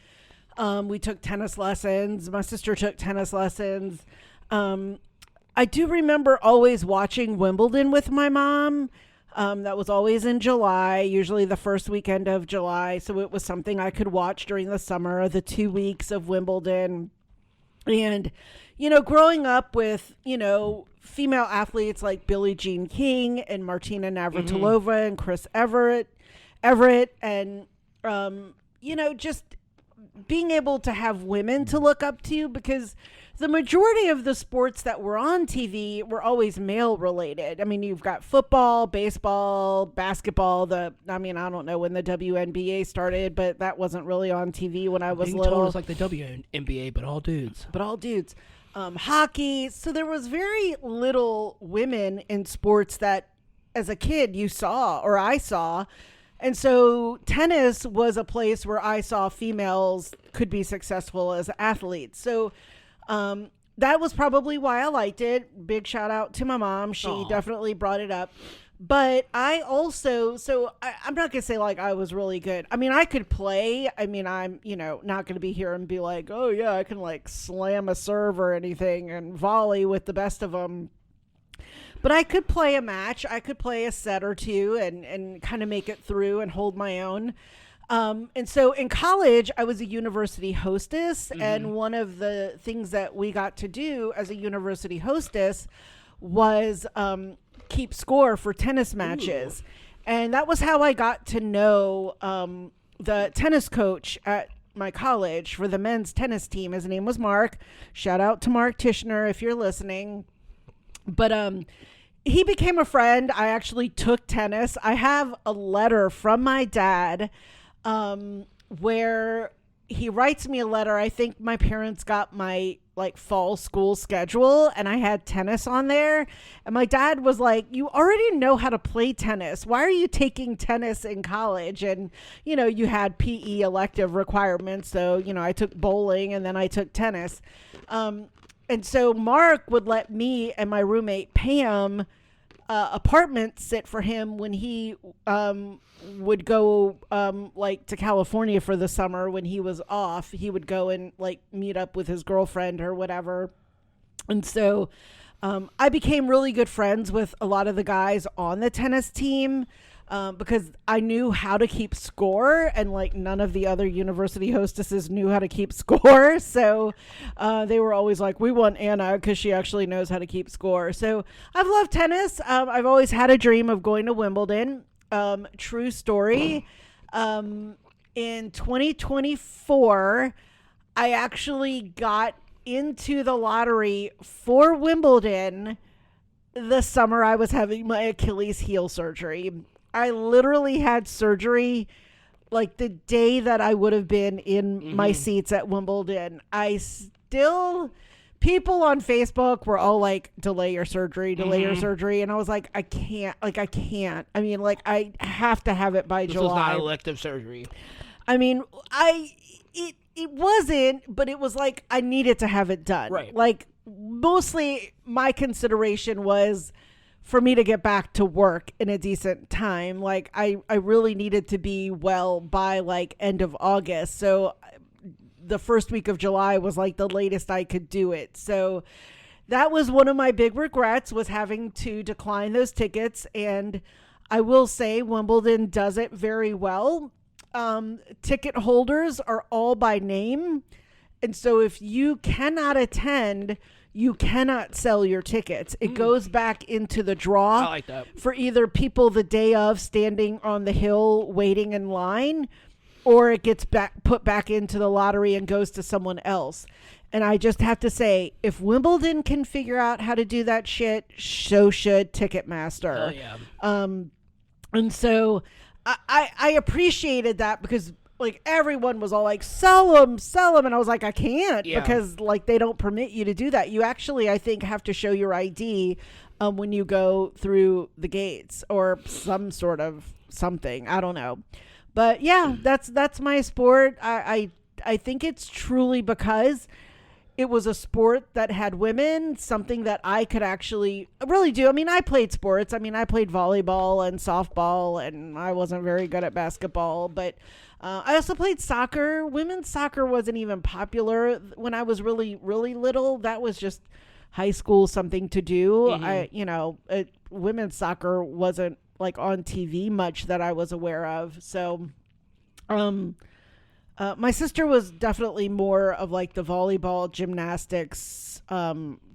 We took tennis lessons. My sister took tennis lessons. I do remember always watching Wimbledon with my mom. That was always in July, usually the first weekend of July. So it was something I could watch during the summer, the 2 weeks of Wimbledon. And, growing up with, female athletes like Billie Jean King and Martina Navratilova and Chris Everett, and, just being able to have women to look up to, because the majority of the sports that were on TV were always male related. I mean, you've got football, baseball, basketball. I don't know when the WNBA started, but that wasn't really on TV when I was Being little. told it's like the WNBA, but all dudes. Hockey. So there was very little women in sports that as a kid you saw or I saw. And so tennis was a place where I saw females could be successful as athletes. So that was probably why I liked it. Big shout out to my mom. She definitely brought it up. But I also, I'm not going to say like I was really good. I mean, I could play. I mean, I'm, not going to be here and be like, oh yeah, I can like slam a serve or anything and volley with the best of them. But I could play a match. I could play a set or two and kind of make it through and hold my own. And so in college, I was a university hostess. Mm-hmm. And one of the things that we got to do as a university hostess was keep score for tennis matches. Ooh. And that was how I got to know the tennis coach at my college for the men's tennis team. His name was Mark. Shout out to Mark Tishner if you're listening. But he became a friend. I actually took tennis. I have a letter from my dad where he writes me a letter. I think my parents got my like fall school schedule and I had tennis on there. And my dad was like, you already know how to play tennis. Why are you taking tennis in college? And, you had PE elective requirements. So, I took bowling and then I took tennis. And so Mark would let me and my roommate Pam apartment sit for him when he would go to California for the summer when he was off. He would go and like meet up with his girlfriend or whatever. And so I became really good friends with a lot of the guys on the tennis team. Because I knew how to keep score and like none of the other university hostesses knew how to keep score. So they were always like, we want Anna because she actually knows how to keep score. So I've loved tennis. I've always had a dream of going to Wimbledon. True story. In 2024, I actually got into the lottery for Wimbledon the summer I was having my Achilles heel surgery. I literally had surgery like the day that I would have been in my seats at Wimbledon. People on Facebook were all like, delay your surgery. And I was like, I can't. I mean, like, I have to have it by July. This was not elective surgery. I mean, it wasn't, but it was like, I needed to have it done. Right. Like, mostly my consideration was for me to get back to work in a decent time. Like I really needed to be well by like end of August. So the first week of July was like the latest I could do it. So that was one of my big regrets, was having to decline those tickets. And I will say Wimbledon does it very well. Ticket holders are all by name. And so if you cannot attend, you cannot sell your tickets. It goes back into the draw. I like that. For either people the day of standing on the hill waiting in line, or it gets put back into the lottery and goes to someone else. And I just have to say, if Wimbledon can figure out how to do that shit, so should Ticketmaster. Oh, yeah. And so I appreciated that because like everyone was all like, sell them. And I was like, I can't because like they don't permit you to do that. You actually, I think, have to show your ID when you go through the gates or some sort of something. I don't know. But yeah, that's my sport. I think it's truly because it was a sport that had women, something that I could actually really do. I mean, I played sports. I mean, I played volleyball and softball, and I wasn't very good at basketball, but I also played soccer. Women's soccer wasn't even popular when I was really, really little. That was just high school something to do. Mm-hmm. Women's soccer wasn't like on TV much that I was aware of. So, my sister was definitely more of like the volleyball, gymnastics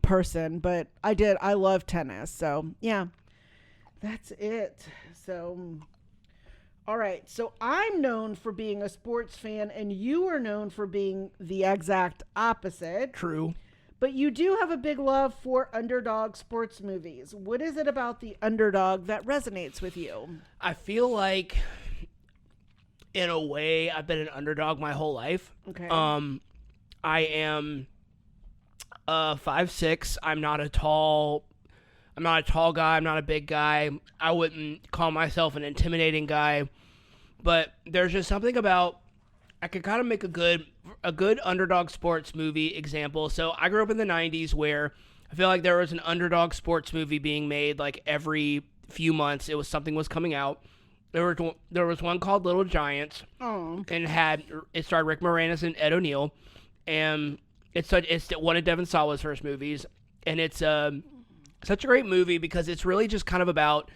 person, but I love tennis. So yeah, that's it. So, all right. So I'm known for being a sports fan and you are known for being the exact opposite. True. But you do have a big love for underdog sports movies. What is it about the underdog that resonates with you? I feel like, in a way, I've been an underdog my whole life. Okay. I am 5'6". I'm not a tall guy. I'm not a big guy. I wouldn't call myself an intimidating guy. But there's just something about, I could kind of make a good underdog sports movie example. So I grew up in the 90s where I feel like there was an underdog sports movie being made like every few months. Something was coming out. There was one called Little Giants. Oh. And it starred Rick Moranis and Ed O'Neill. And it's one of Devon Sawa's first movies. And it's such a great movie because it's really just kind of about,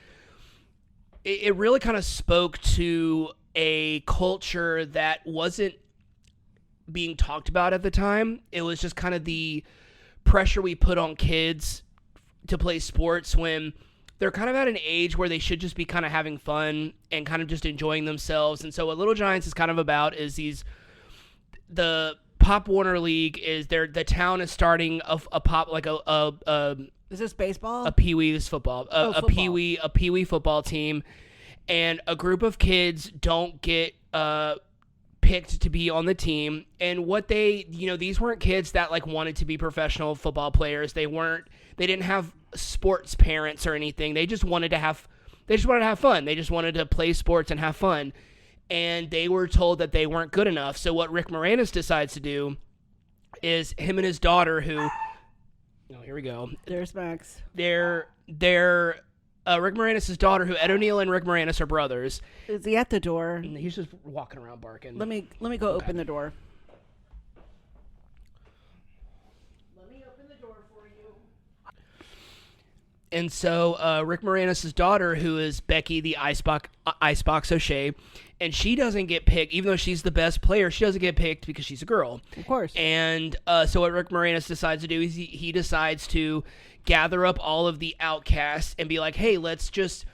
it really kind of spoke to a culture that wasn't being talked about at the time. It was just kind of the pressure we put on kids to play sports when they're kind of at an age where they should just be kind of having fun and kind of just enjoying themselves. And so what Little Giants is kind of about is the Pop Warner League is the town is starting a pop, like is this baseball? A Pee-wee's football. A Pee-wee football team. And a group of kids don't get picked to be on the team. And what these weren't kids that like wanted to be professional football players. They didn't have sports parents or anything. They just wanted to have fun. They just wanted to play sports and have fun. And they were told that they weren't good enough. So what Rick Moranis decides to do is him and his daughter who, oh, here we go. There's Max. They're Rick Moranis' daughter, who Ed O'Neill and Rick Moranis are brothers. Is he at the door? He's just walking around barking. Let me go open the door. Let me open the door for you. And so Rick Moranis' daughter, who is Becky the Icebox O'Shea, and she doesn't get picked, even though she's the best player, she doesn't get picked because she's a girl. Of course. And so what Rick Moranis decides to do is he decides to gather up all of the outcasts and be like, hey, let's just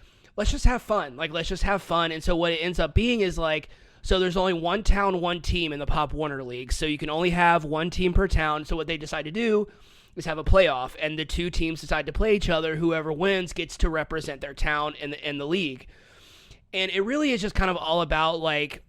have fun. Like, let's just have fun. And so what it ends up being is like, so there's only one town, one team in the Pop Warner League. So you can only have one team per town. So what they decide to do is have a playoff, and the two teams decide to play each other. Whoever wins gets to represent their town in the league. And it really is just kind of all about, like,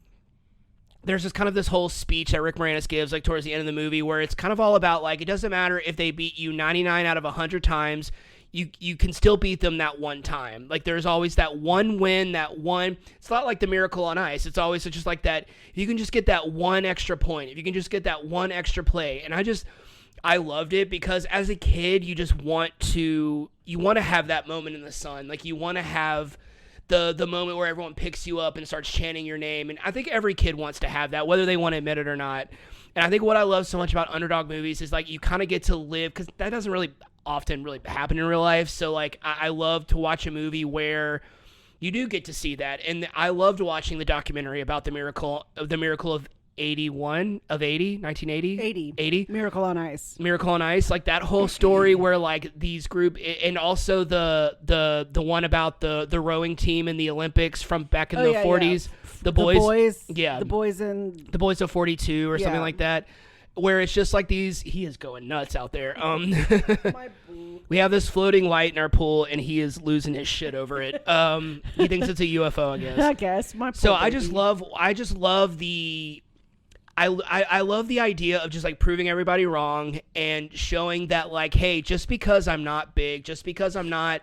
there's just kind of this whole speech that Rick Moranis gives, like, towards the end of the movie, where it's kind of all about, like, it doesn't matter if they beat you 99 out of 100 times, you can still beat them that one time. Like, there's always that one win, it's not like the Miracle on Ice. It's always just like that, if you can just get that one extra point, if you can just get that one extra play. And I loved it because as a kid, you want to have that moment in the sun. Like, you want to have the moment where everyone picks you up and starts chanting your name. And I think every kid wants to have that, whether they want to admit it or not. And I think what I love so much about underdog movies is, like, you kind of get to live, because that doesn't really often really happen in real life. So, like, I love to watch a movie where you do get to see that. And I loved watching the documentary about the miracle of 1980. Miracle on Ice. Like, that whole story where, like, these group, and also the one about the rowing team in the Olympics from back in the 40s. Yeah. The boys The boys of 42 or something like that, where it's just like he is going nuts out there. We have this floating light in our pool, and he is losing his shit over it. He thinks it's a UFO, I guess. I guess. I love the idea of just, like, proving everybody wrong and showing that, like, hey, just because I'm not big, just because I'm not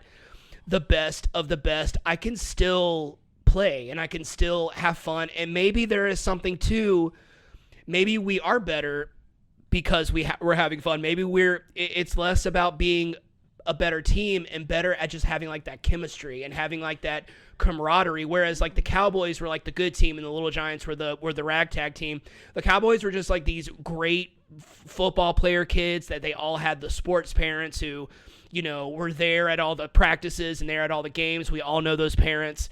the best of the best, I can still play and I can still have fun. And maybe there is something to, maybe we are better because we're having fun. Maybe it's less about being a better team and better at just having, like, that chemistry and having, like, that camaraderie. Whereas, like, the Cowboys were, like, the good team and the Little Giants were the ragtag team. The Cowboys were just, like, these great football player kids that they all had the sports parents who, were there at all the practices and there at all the games. We all know those parents.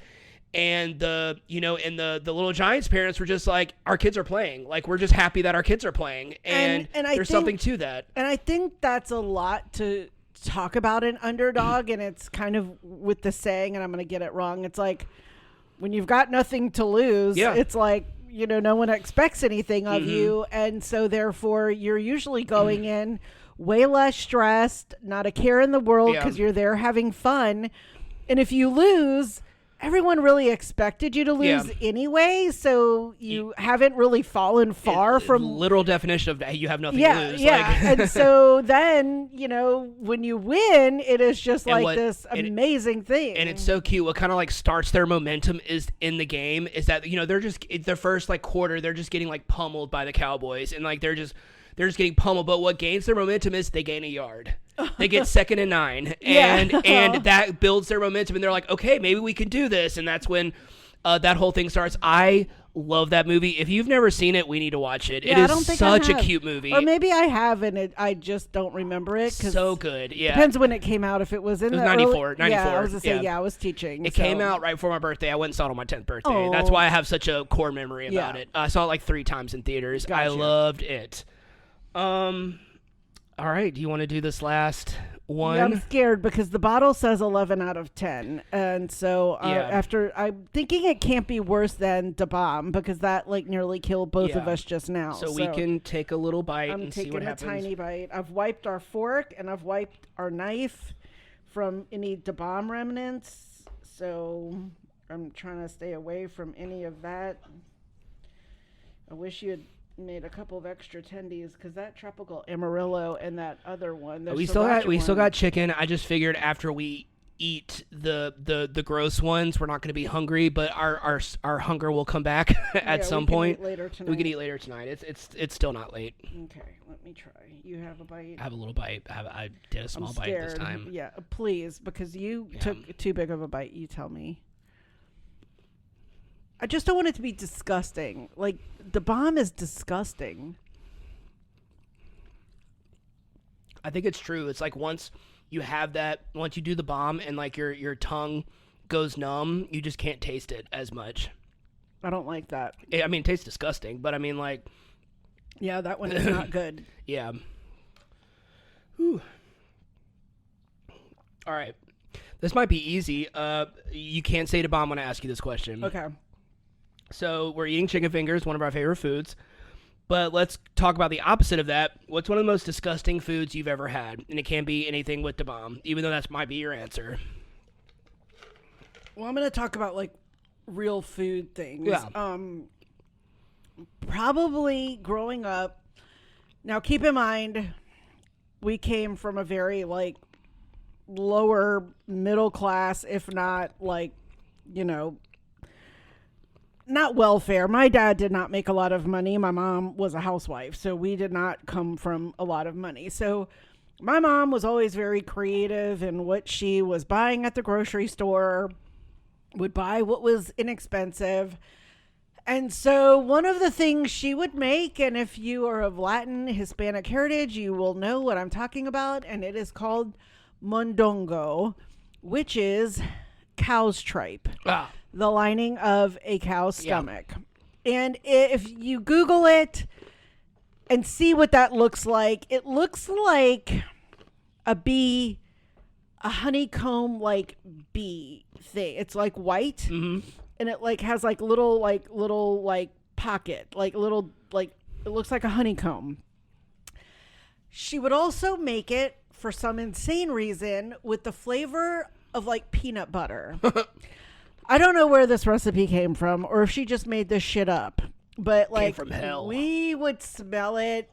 And the Little Giants parents were just like, our kids are playing. Like, we're just happy that our kids are playing. And there's something to that. And I think that's a lot to talk about an underdog. And it's kind of with the saying, and I'm going to get it wrong, it's like, when you've got nothing to lose, it's like, no one expects anything of you. And so therefore you're usually going in way less stressed, not a care in the world, because you're there having fun. And if you lose, everyone really expected you to lose anyway, so you haven't really fallen far from literal definition of you have nothing to lose. And so then when you win, it is just this amazing thing, and it's so cute. What kind of like starts their momentum is in the game is that they're just their first like quarter, they're just getting like pummeled by the Cowboys, and like they're just getting pummeled. But what gains their momentum is they gain a yard. They get 2nd and 9, and that builds their momentum, and they're like, okay, maybe we can do this, and that's when that whole thing starts. I love that movie. If you've never seen it, we need to watch it. It is such a cute movie. Or maybe I have, and I just don't remember it. So good, yeah. Depends when it came out. If it was in the 94. Yeah, I was going to say, I was teaching. It came out right before my birthday. I went and saw it on my 10th birthday. Oh. That's why I have such a core memory about it. I saw it like 3 times in theaters. Gotcha. I loved it. All right, do you want to do this last one? Yeah, I'm scared because the bottle says 11 out of 10. And so after, I'm thinking it can't be worse than Da Bomb because that like nearly killed both of us just now. So we can take a little bite and see what happens. I'm taking a tiny bite. I've wiped our fork and I've wiped our knife from any Da Bomb remnants. So I'm trying to stay away from any of that. I wish you had made a couple of extra tendies because that tropical Amarillo and that other one. We still got chicken. I just figured after we eat the gross ones, we're not going to be hungry, but our hunger will come back at some point. We can eat later tonight. It's still not late. Okay, let me try. You have a bite. I have a little bite. I did a small bite this time. Yeah, please, because you took too big of a bite. You tell me. I just don't want it to be disgusting. Like, Da Bomb is disgusting. I think it's true. It's like once you do the bomb and like your tongue goes numb, you just can't taste it as much. I don't like that. I mean, it tastes disgusting, but I mean, like... Yeah, that one is not good. Yeah. Whew. All right. This might be easy. You can't say Da Bomb when I ask you this question. Okay. So we're eating chicken fingers, one of our favorite foods. But let's talk about the opposite of that. What's one of the most disgusting foods you've ever had? And it can't be anything with Da Bomb, even though that might be your answer. Well, I'm going to talk about, like, real food things. Yeah. Probably growing up. Now, keep in mind, we came from a very, like, lower middle class, if not, like, not welfare. My dad did not make a lot of money. My mom was a housewife, so we did not come from a lot of money. So my mom was always very creative in what she was buying at the grocery store, would buy what was inexpensive. And so one of the things she would make, and if you are of Latin, Hispanic heritage, you will know what I'm talking about, and it is called mondongo, which is cow's tripe. Ah. The lining of a cow's stomach. And if you Google it and see what that looks like, it looks like a honeycomb like bee thing. It's like white, and it like has like little pocket, like little, like it looks like a honeycomb. She would also make it for some insane reason with the flavor of like peanut butter. I don't know where this recipe came from or if she just made this shit up, but like from hell. We would smell it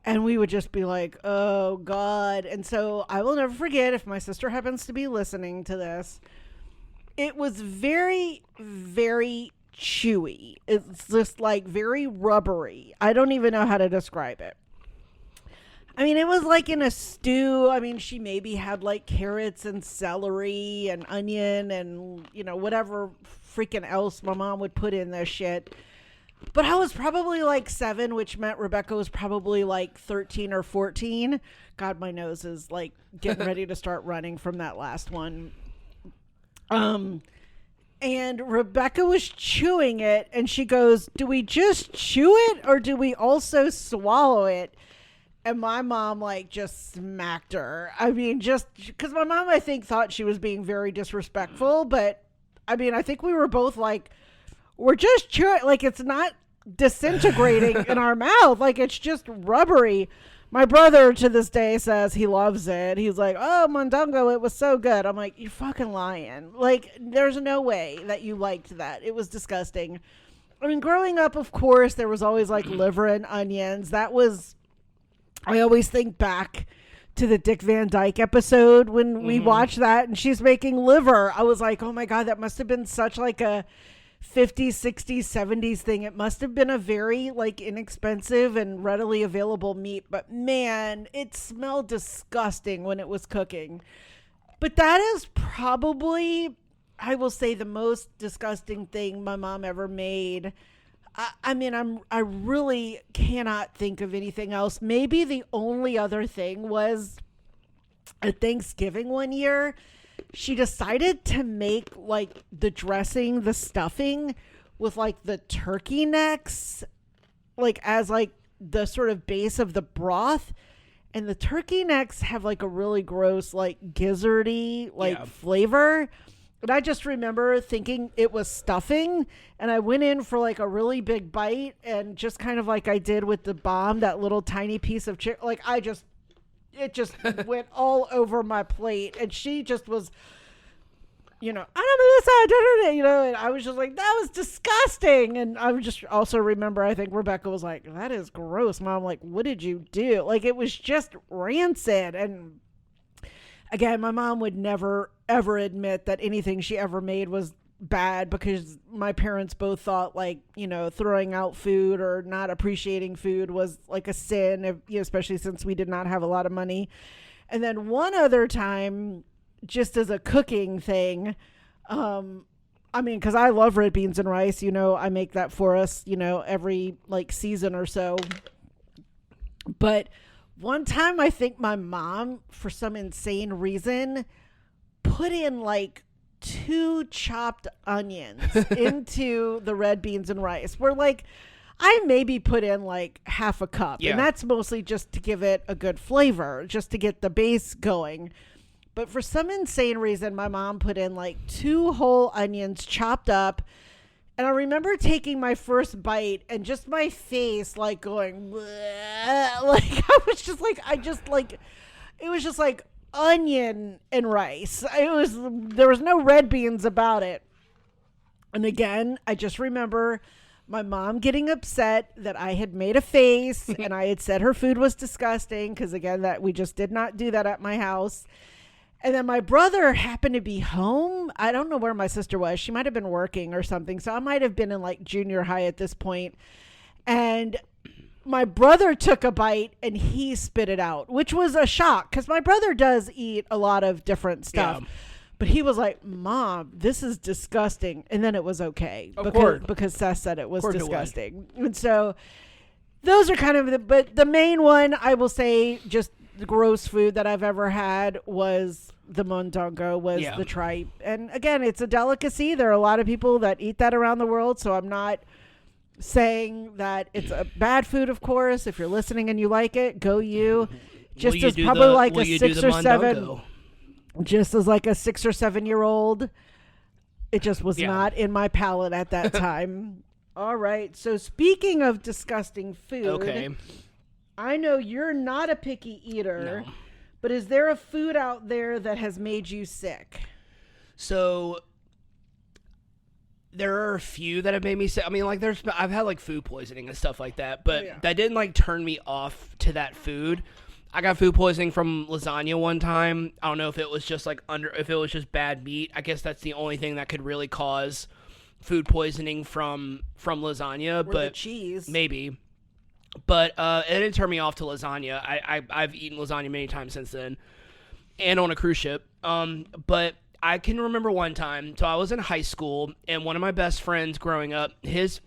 and we would just be like, oh God. And so I will never forget, if my sister happens to be listening to this, it was very, very chewy. It's just like very rubbery. I don't even know how to describe it. I mean, it was like in a stew. I mean, she maybe had like carrots and celery and onion and, whatever freaking else my mom would put in this shit. But I was probably like 7, which meant Rebecca was probably like 13 or 14. God, my nose is like getting ready to start running from that last one. And Rebecca was chewing it and she goes, do we just chew it or do we also swallow it? And my mom, like, just smacked her. I mean, just because my mom, I think, thought she was being very disrespectful. But, I mean, I think we were both like, we're just chewing, like it's not disintegrating in our mouth. Like it's just rubbery. My brother to this day says he loves it. He's like, oh, mondongo, it was so good. I'm like, you're fucking lying. Like, there's no way that you liked that. It was disgusting. I mean, growing up, of course, there was always like liver and onions. That was, I always think back to the Dick Van Dyke episode when we watched that and she's making liver. I was like, oh my God, that must have been such like a 50s, 60s, 70s thing. It must have been a very like inexpensive and readily available meat, but man, it smelled disgusting when it was cooking. But that is probably, I will say, the most disgusting thing my mom ever made. I mean, I really cannot think of anything else. Maybe the only other thing was at Thanksgiving one year, she decided to make like the dressing, the stuffing with like the turkey necks, like as like the sort of base of the broth. And the turkey necks have like a really gross, like gizzardy, like flavor. And I just remember thinking it was stuffing. And I went in for like a really big bite and just kind of like I did with the bomb, that little tiny piece of chicken. Like it just went all over my plate. And she just was, I don't know this side, and I was just like, that was disgusting. And I would just also remember, I think Rebecca was like, that is gross, Mom. Like, what did you do? Like, it was just rancid. And again, my mom would never, ever admit that anything she ever made was bad because my parents both thought like, throwing out food or not appreciating food was like a sin, especially since we did not have a lot of money. And then one other time, just as a cooking thing, I mean, because I love red beans and rice, I make that for us, every like season or so. But one time I think my mom, for some insane reason, put in like 2 chopped onions into the red beans and rice. Where like I maybe put in like half a cup. Yeah. And that's mostly just to give it a good flavor, just to get the base going. But for some insane reason, my mom put in like 2 whole onions chopped up. And I remember taking my first bite and just my face like going, bleh. Like I was just like, it was just like onion and rice. There was no red beans about it. And again, I just remember my mom getting upset that I had made a face and I had said her food was disgusting. Cause again, that we just did not do that at my house. And then my brother happened to be home. I don't know where my sister was. She might have been working or something. So I might have been in like junior high at this point. And my brother took a bite and he spit it out, which was a shock because my brother does eat a lot of different stuff. Yeah. But he was like, Mom, this is disgusting. And then it was okay. Because Seth said it was disgusting. And so those are kind of but the main one, I will say, just the gross food that I've ever had was the mondongo, was the tripe. And again, it's a delicacy. There are a lot of people that eat that around the world. So I'm not saying that it's a bad food, of course. If you're listening and you like it, go you. Just as probably like a 6 or 7, just as like a 6 or 7 year old. It just was not in my palate at that time. All right. So speaking of disgusting food, okay. I know you're not a picky eater, but is there a food out there that has made you sick? So there are a few that have made me sick. I mean, like I've had like food poisoning and stuff like that, but that didn't like turn me off to that food. I got food poisoning from lasagna one time. I don't know if it was just like if it was just bad meat. I guess that's the only thing that could really cause food poisoning from lasagna, or but the cheese maybe. But it didn't turn me off to lasagna. I've eaten lasagna many times since then, and on a cruise ship. But I can remember one time. So I was in high school, and one of my best friends growing up, his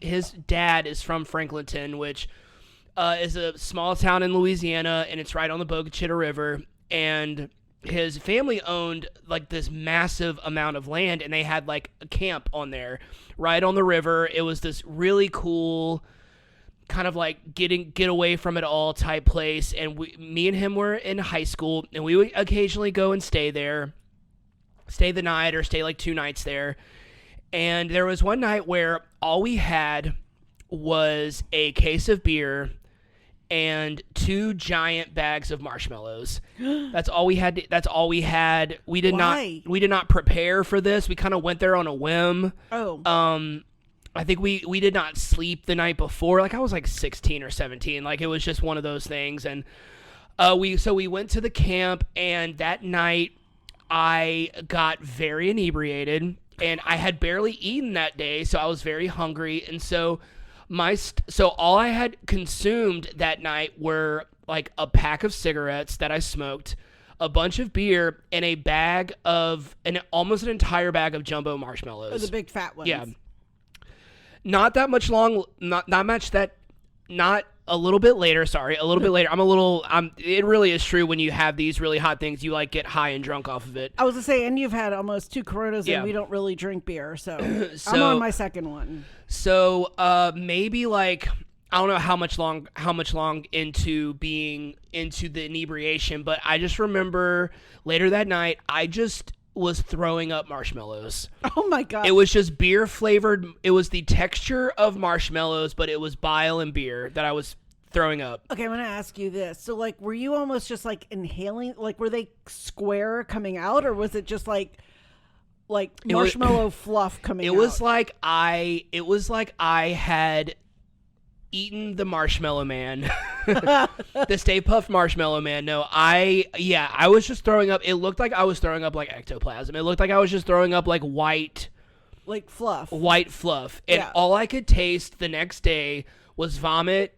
dad is from Franklinton, which is a small town in Louisiana, and it's right on the Bogue Chitto River. And his family owned like this massive amount of land, and they had like a camp on there, right on the river. It was this really cool, kind of like get away from it all type place. And me and him were in high school, and we would occasionally go and stay the night or stay like 2 nights there. And there was one night where all we had was a case of beer and 2 giant bags of marshmallows. That's all we had. That's all we had. We did Why? not prepare for this. We kind of went there on a whim. Oh. I think we did not sleep the night before. Like I was like 16 or 17. Like it was just one of those things. And we went to the camp, and that night I got very inebriated, and I had barely eaten that day, so I was very hungry, and so all I had consumed that night were like a pack of cigarettes that I smoked, a bunch of beer, and almost an entire bag of jumbo marshmallows. Oh, the big fat ones. Yeah. Not that much long. Not a little bit later. Sorry, a little bit later. It really is true when you have these really hot things, you like get high and drunk off of it. I was gonna say, and you've had almost 2 Coronas, Yeah. and we don't really drink beer, so I'm on my second one. So maybe like I don't know how much long into being into the inebriation, but I just remember later that night I just was throwing up marshmallows. Oh my god. It was just beer flavored. It was the texture of marshmallows, but it was bile and beer that I was throwing up. Okay, I'm going to ask you this. So like were you almost just like inhaling, like were they square coming out, or was it just like marshmallow fluff coming out? It was like I had eaten the Marshmallow Man. The Stay Puft Marshmallow Man. No, I was just throwing up. It looked like I was throwing up like ectoplasm. It looked like I was just throwing up like white fluff. And all I could taste the next day was vomit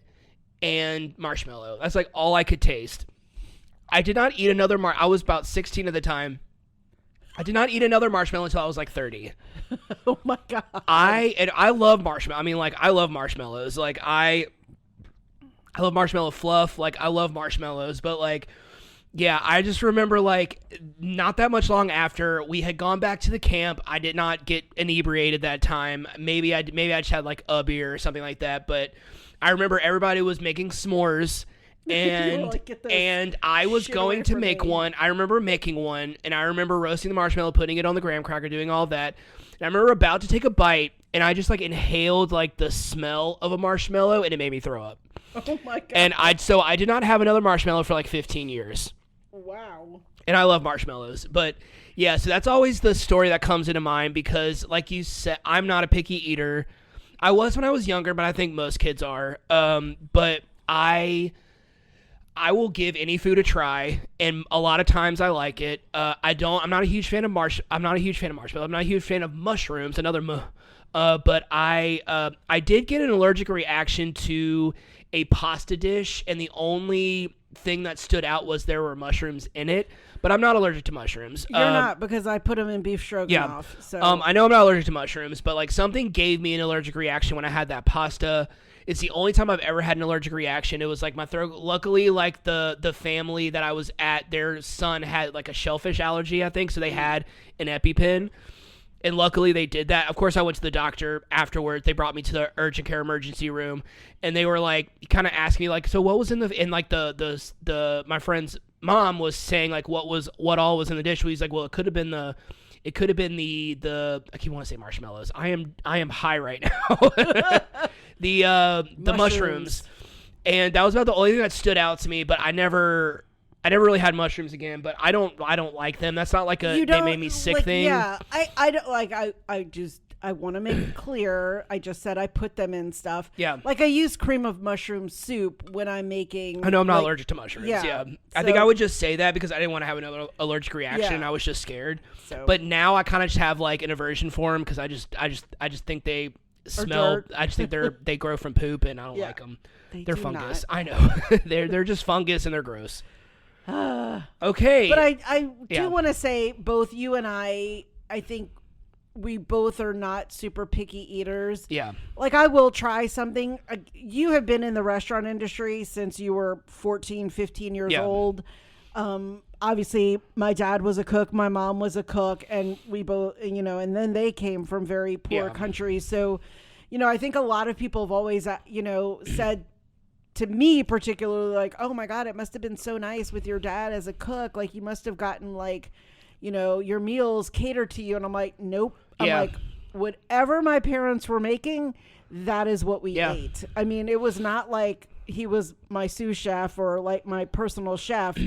and marshmallow. That's like all I could taste. I did not eat another I was about 16 at the time. I did not eat another marshmallow until I was like 30. Oh my god. I love marshmallow. I mean, like I love marshmallows. Like I love marshmallow fluff. Like I love marshmallows, but like, yeah, I just remember like not that much long after we had gone back to the camp. I did not get inebriated that time. Maybe I just had like a beer or something like that. But I remember everybody was making s'mores. And I was going to make one. I remember making one, and I remember roasting the marshmallow, putting it on the graham cracker, doing all that. And I remember about to take a bite, and I just like inhaled like the smell of a marshmallow, and it made me throw up. Oh my god. And I did not have another marshmallow for like 15 years. Wow. And I love marshmallows. But yeah, so that's always the story that comes into mind because like you said, I'm not a picky eater. I was when I was younger, but I think most kids are. But I will give any food a try, and a lot of times I like it. I'm not a huge fan of marshmallow. I'm not a huge fan of mushrooms. But I did get an allergic reaction to a pasta dish, and the only thing that stood out was there were mushrooms in it. But I'm not allergic to mushrooms. You're not, because I put them in beef stroganoff. Yeah. So. I know I'm not allergic to mushrooms, but like something gave me an allergic reaction when I had that pasta. It's the only time I've ever had an allergic reaction. It was like my throat. Luckily, like the family that I was at, their son had like a shellfish allergy, I think, so they had an EpiPen. And luckily they did that. Of course, I went to the doctor afterward. They brought me to the urgent care emergency room, and they were like, kind of asking me like, so what was in my friend's mom was saying like, what all was in the dish? He's like, well, it could have been the I keep wanting to say marshmallows. I am high right now. the mushrooms. And that was about the only thing that stood out to me, but I never really had mushrooms again, but I don't like them. That's not like they made me sick like, thing. Yeah. I don't like I want to make it clear. I just said I put them in stuff. Yeah. Like I use cream of mushroom soup when I'm making. I know I'm not allergic to mushrooms. Yeah. I think I would just say that because I didn't want to have another allergic reaction. Yeah. I was just scared. So. But now I kind of just have like an aversion for them because I just think they smell. Dirt. I just think they grow from poop and I don't like them. They're do fungus. not. I know. they're just fungus and they're gross. Okay. But I do want to say both you and I think we both are not super picky eaters. Yeah. Like I will try something. You have been in the restaurant industry since you were 14, 15 years old. Obviously my dad was a cook. My mom was a cook, and we both, and then they came from very poor countries. So, I think a lot of people have always, said to me particularly like, oh my God, it must have been so nice with your dad as a cook. Like you must have gotten like, your meals catered to you. And I'm like, nope. I'm like, whatever my parents were making, that is what we ate. I mean, it was not like he was my sous chef or like my personal chef.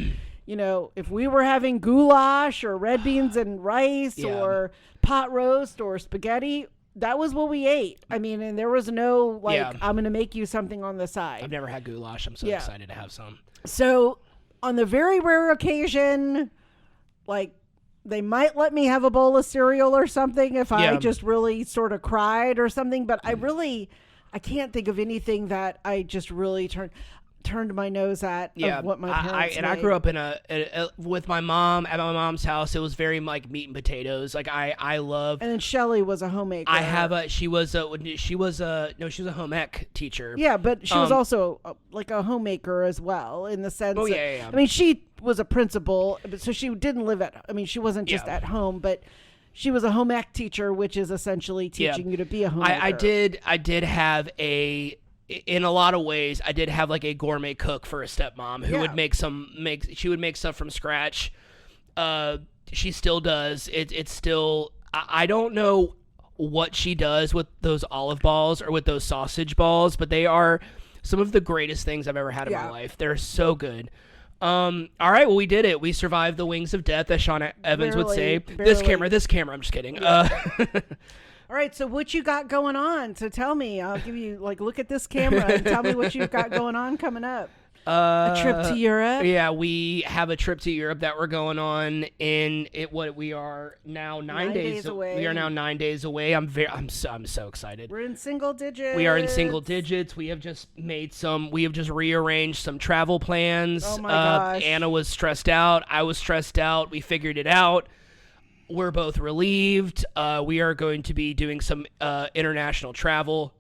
You know, if we were having goulash or red beans and rice or pot roast or spaghetti, that was what we ate. I mean, and there was no I'm going to make you something on the side. I've never had goulash. I'm so excited to have some. So on the very rare occasion, like, they might let me have a bowl of cereal or something if I just really sort of cried or something. But I can't think of anything that I just really turned my nose at of what my parents made. I grew up in with my mom at my mom's house. It was very like meat and potatoes. Like I love. And then Shelly was a homemaker. She was a home ec teacher. Yeah, but she was also like a homemaker as well in the sense. Oh yeah. I mean, she was a principal, so she didn't live at. I mean, she wasn't just at home, but she was a home ec teacher, which is essentially teaching you to be a homemaker. I did have in a lot of ways, I did have like a gourmet cook for a stepmom who would she would make stuff from scratch. She still does. It's still, I don't know what she does with those olive balls or with those sausage balls, but they are some of the greatest things I've ever had in my life. They're so good. All right, well, we did it. We survived the wings of death, as Sean Evans would say. Barely. This camera, I'm just kidding. All right, so what you got going on? So tell me. I'll give you, look at this camera and tell me what you've got going on coming up. A trip to Europe? Yeah, we have a trip to Europe that we're going on we are now 9 days away. We are now 9 days away. I'm so excited. We're in single digits. We are in single digits. We have just rearranged some travel plans. Oh my gosh. Anna was stressed out. I was stressed out. We figured it out. We're both relieved. We are going to be doing some international travel.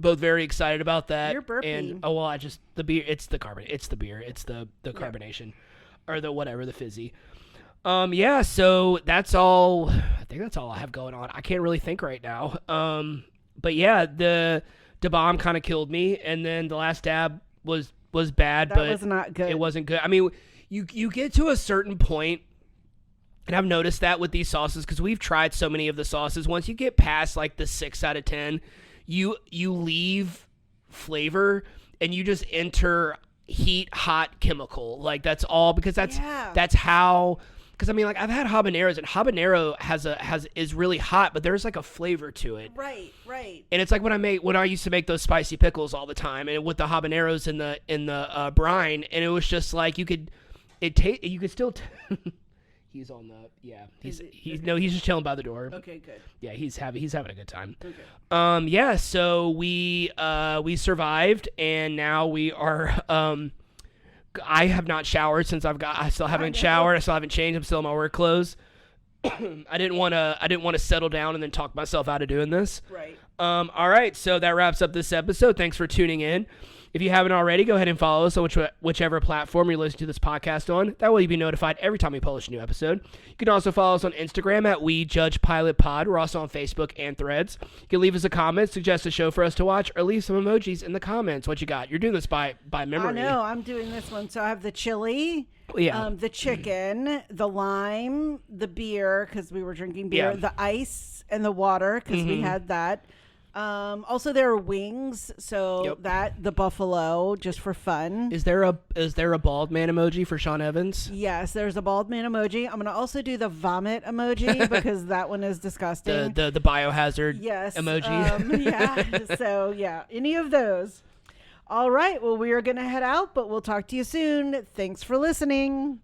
Both very excited about that. You're burping. And the beer. It's the carbon. It's the beer. It's the carbonation, or the fizzy. Yeah. So that's all. I think that's all I have going on. I can't really think right now. But yeah, the bomb kind of killed me, and then the last dab was bad. That was not good. It wasn't good. I mean, you get to a certain point. And I've noticed that with these sauces, because we've tried so many of the sauces. Once you get past like the 6 out of 10, you leave flavor and you just enter heat, hot, chemical. Like that's all, because that's how. Because I mean, like I've had habaneros, and habanero is really hot, but there's like a flavor to it. Right. And it's like when I used to make those spicy pickles all the time, and with the habaneros in the brine, and it was just like you could still. He's on the he's just chilling by the door. Okay, good. Yeah, he's having a good time. Okay. Yeah, so we survived, and now we are I have not showered since I still haven't showered. I still haven't changed. I'm still in my work clothes. I didn't want to settle down and then talk myself out of doing this. Right. All right, so that wraps up this episode. Thanks for tuning in. If you haven't already, go ahead and follow us on whichever platform you listen to this podcast on. That way you'll be notified every time we publish a new episode. You can also follow us on Instagram at WeJudgePilotPod. We're also on Facebook and Threads. You can leave us a comment, suggest a show for us to watch, or leave some emojis in the comments. What you got? You're doing this by memory. I know. I'm doing this one. So I have the chili, the chicken, the lime, the beer, because we were drinking beer, the ice, and the water, because we had that. Also there are wings, so the buffalo, just for fun. Is there a bald man emoji for Sean Evans? Yes, there's a bald man emoji. I'm gonna also do the vomit emoji because that one is disgusting. The biohazard emoji. Yeah. So yeah, any of those. All right. Well, we are gonna head out, but we'll talk to you soon. Thanks for listening.